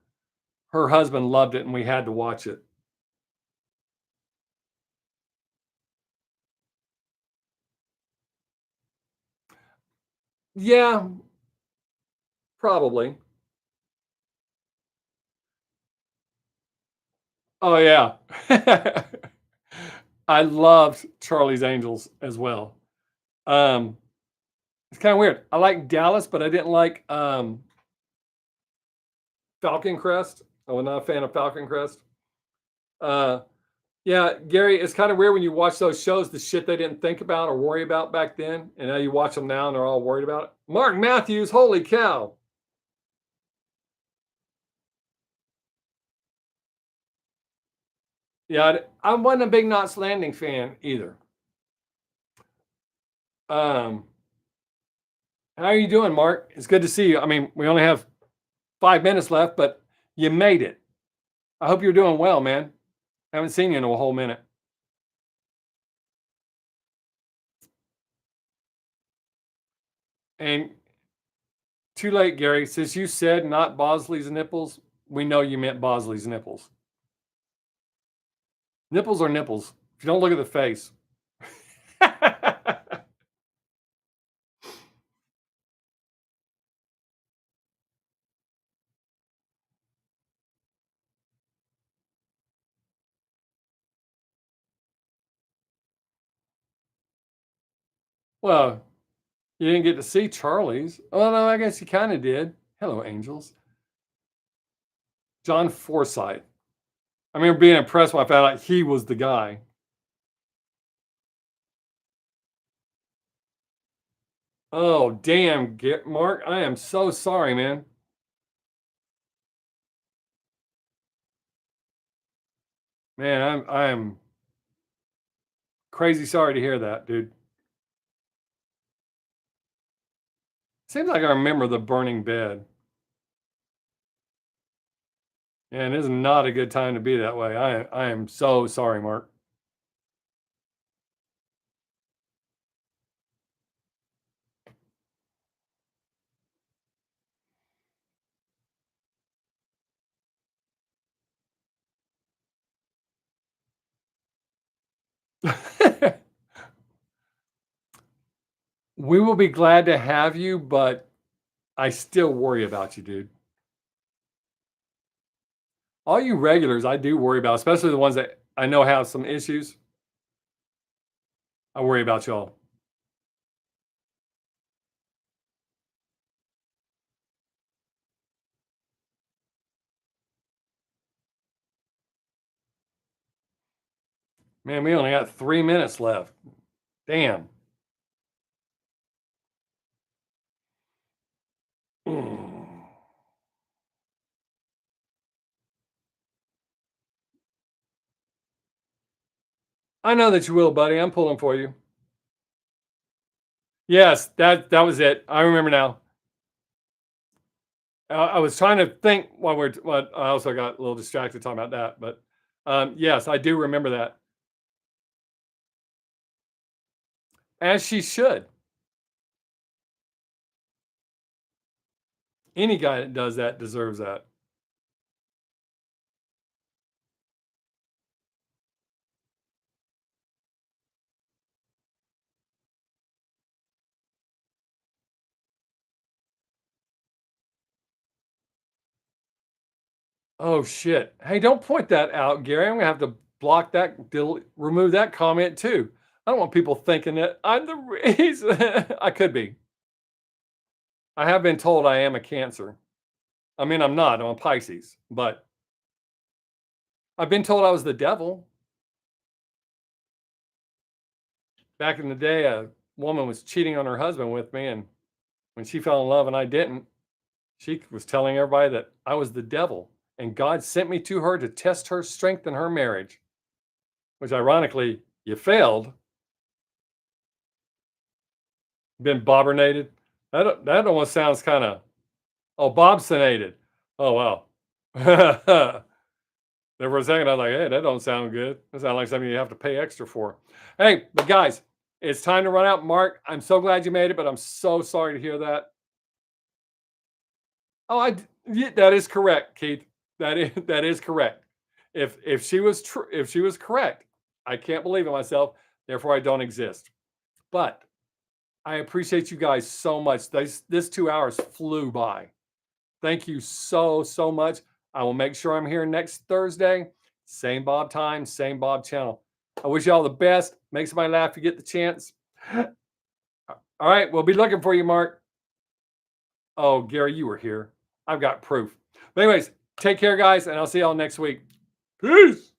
Her husband loved it, and we had to watch it. Yeah, probably. Oh, yeah. I loved Charlie's Angels as well. It's kind of weird. I like Dallas, but I didn't like Falcon Crest. I was not a fan of Falcon Crest. Yeah, Gary, it's kind of weird when you watch those shows, the shit they didn't think about or worry about back then, and now you watch them now and they're all worried about it. Mark Matthews, holy cow. Yeah, I wasn't a big Knots Landing fan either. How are you doing, Mark? It's good to see you. I mean, we only have 5 minutes left, but you made it. I hope you're doing well, man. I haven't seen you in a whole minute. And too late, Gary. Since you said not Bosley's nipples, we know you meant Bosley's nipples. Nipples are nipples. If you don't look at the face. Well, you didn't get to see Charlie's. Oh, no, I guess you kind of did. Hello, angels. John Forsythe. I remember being impressed when I found out he was the guy. Oh, damn, Mark. I am so sorry, man. Man, I'm crazy sorry to hear that, dude. Seems like I remember the burning bed. And it is not a good time to be that way. I am so sorry, Mark. We will be glad to have you, but I still worry about you, dude. All you regulars, I do worry about, especially the ones that I know have some issues. I worry about y'all. Man, we only got 3 minutes left. Damn. I know that you will, buddy. I'm pulling for you. Yes, that was it. I remember now. I was trying to think while I also got a little distracted talking about that, but yes, I do remember that. As she should. Any guy that does that deserves that. Oh shit! Hey, don't point that out, Gary. I'm gonna have to block that, remove that comment too. I don't want people thinking that I'm the reason. I could be. I have been told I am a Cancer. I mean, I'm not. I'm a Pisces, but I've been told I was the devil. Back in the day, a woman was cheating on her husband with me, and when she fell in love and I didn't, she was telling everybody that I was the devil, and God sent me to her to test her strength in her marriage. Which, ironically, you failed. Been bobbernated. That almost sounds kind of, oh, bobsonated. Oh wow. There for a second, I was like, hey, that don't sound good. That sounds like something you have to pay extra for. Hey, but guys, it's time to run out. Mark, I'm so glad you made it, but I'm so sorry to hear that. Oh, yeah, that is correct, Keith. That is correct. If she was if she was correct, I can't believe in myself. Therefore, I don't exist. But I appreciate you guys so much. This 2 hours flew by. Thank you so much. I will make sure I'm here next Thursday. Same Bob time, same Bob channel. I wish you all the best. Make somebody laugh if you get the chance. All right, we'll be looking for you, Mark. Oh, Gary, you were here. I've got proof. But anyways, take care, guys, and I'll see y'all next week. Peace.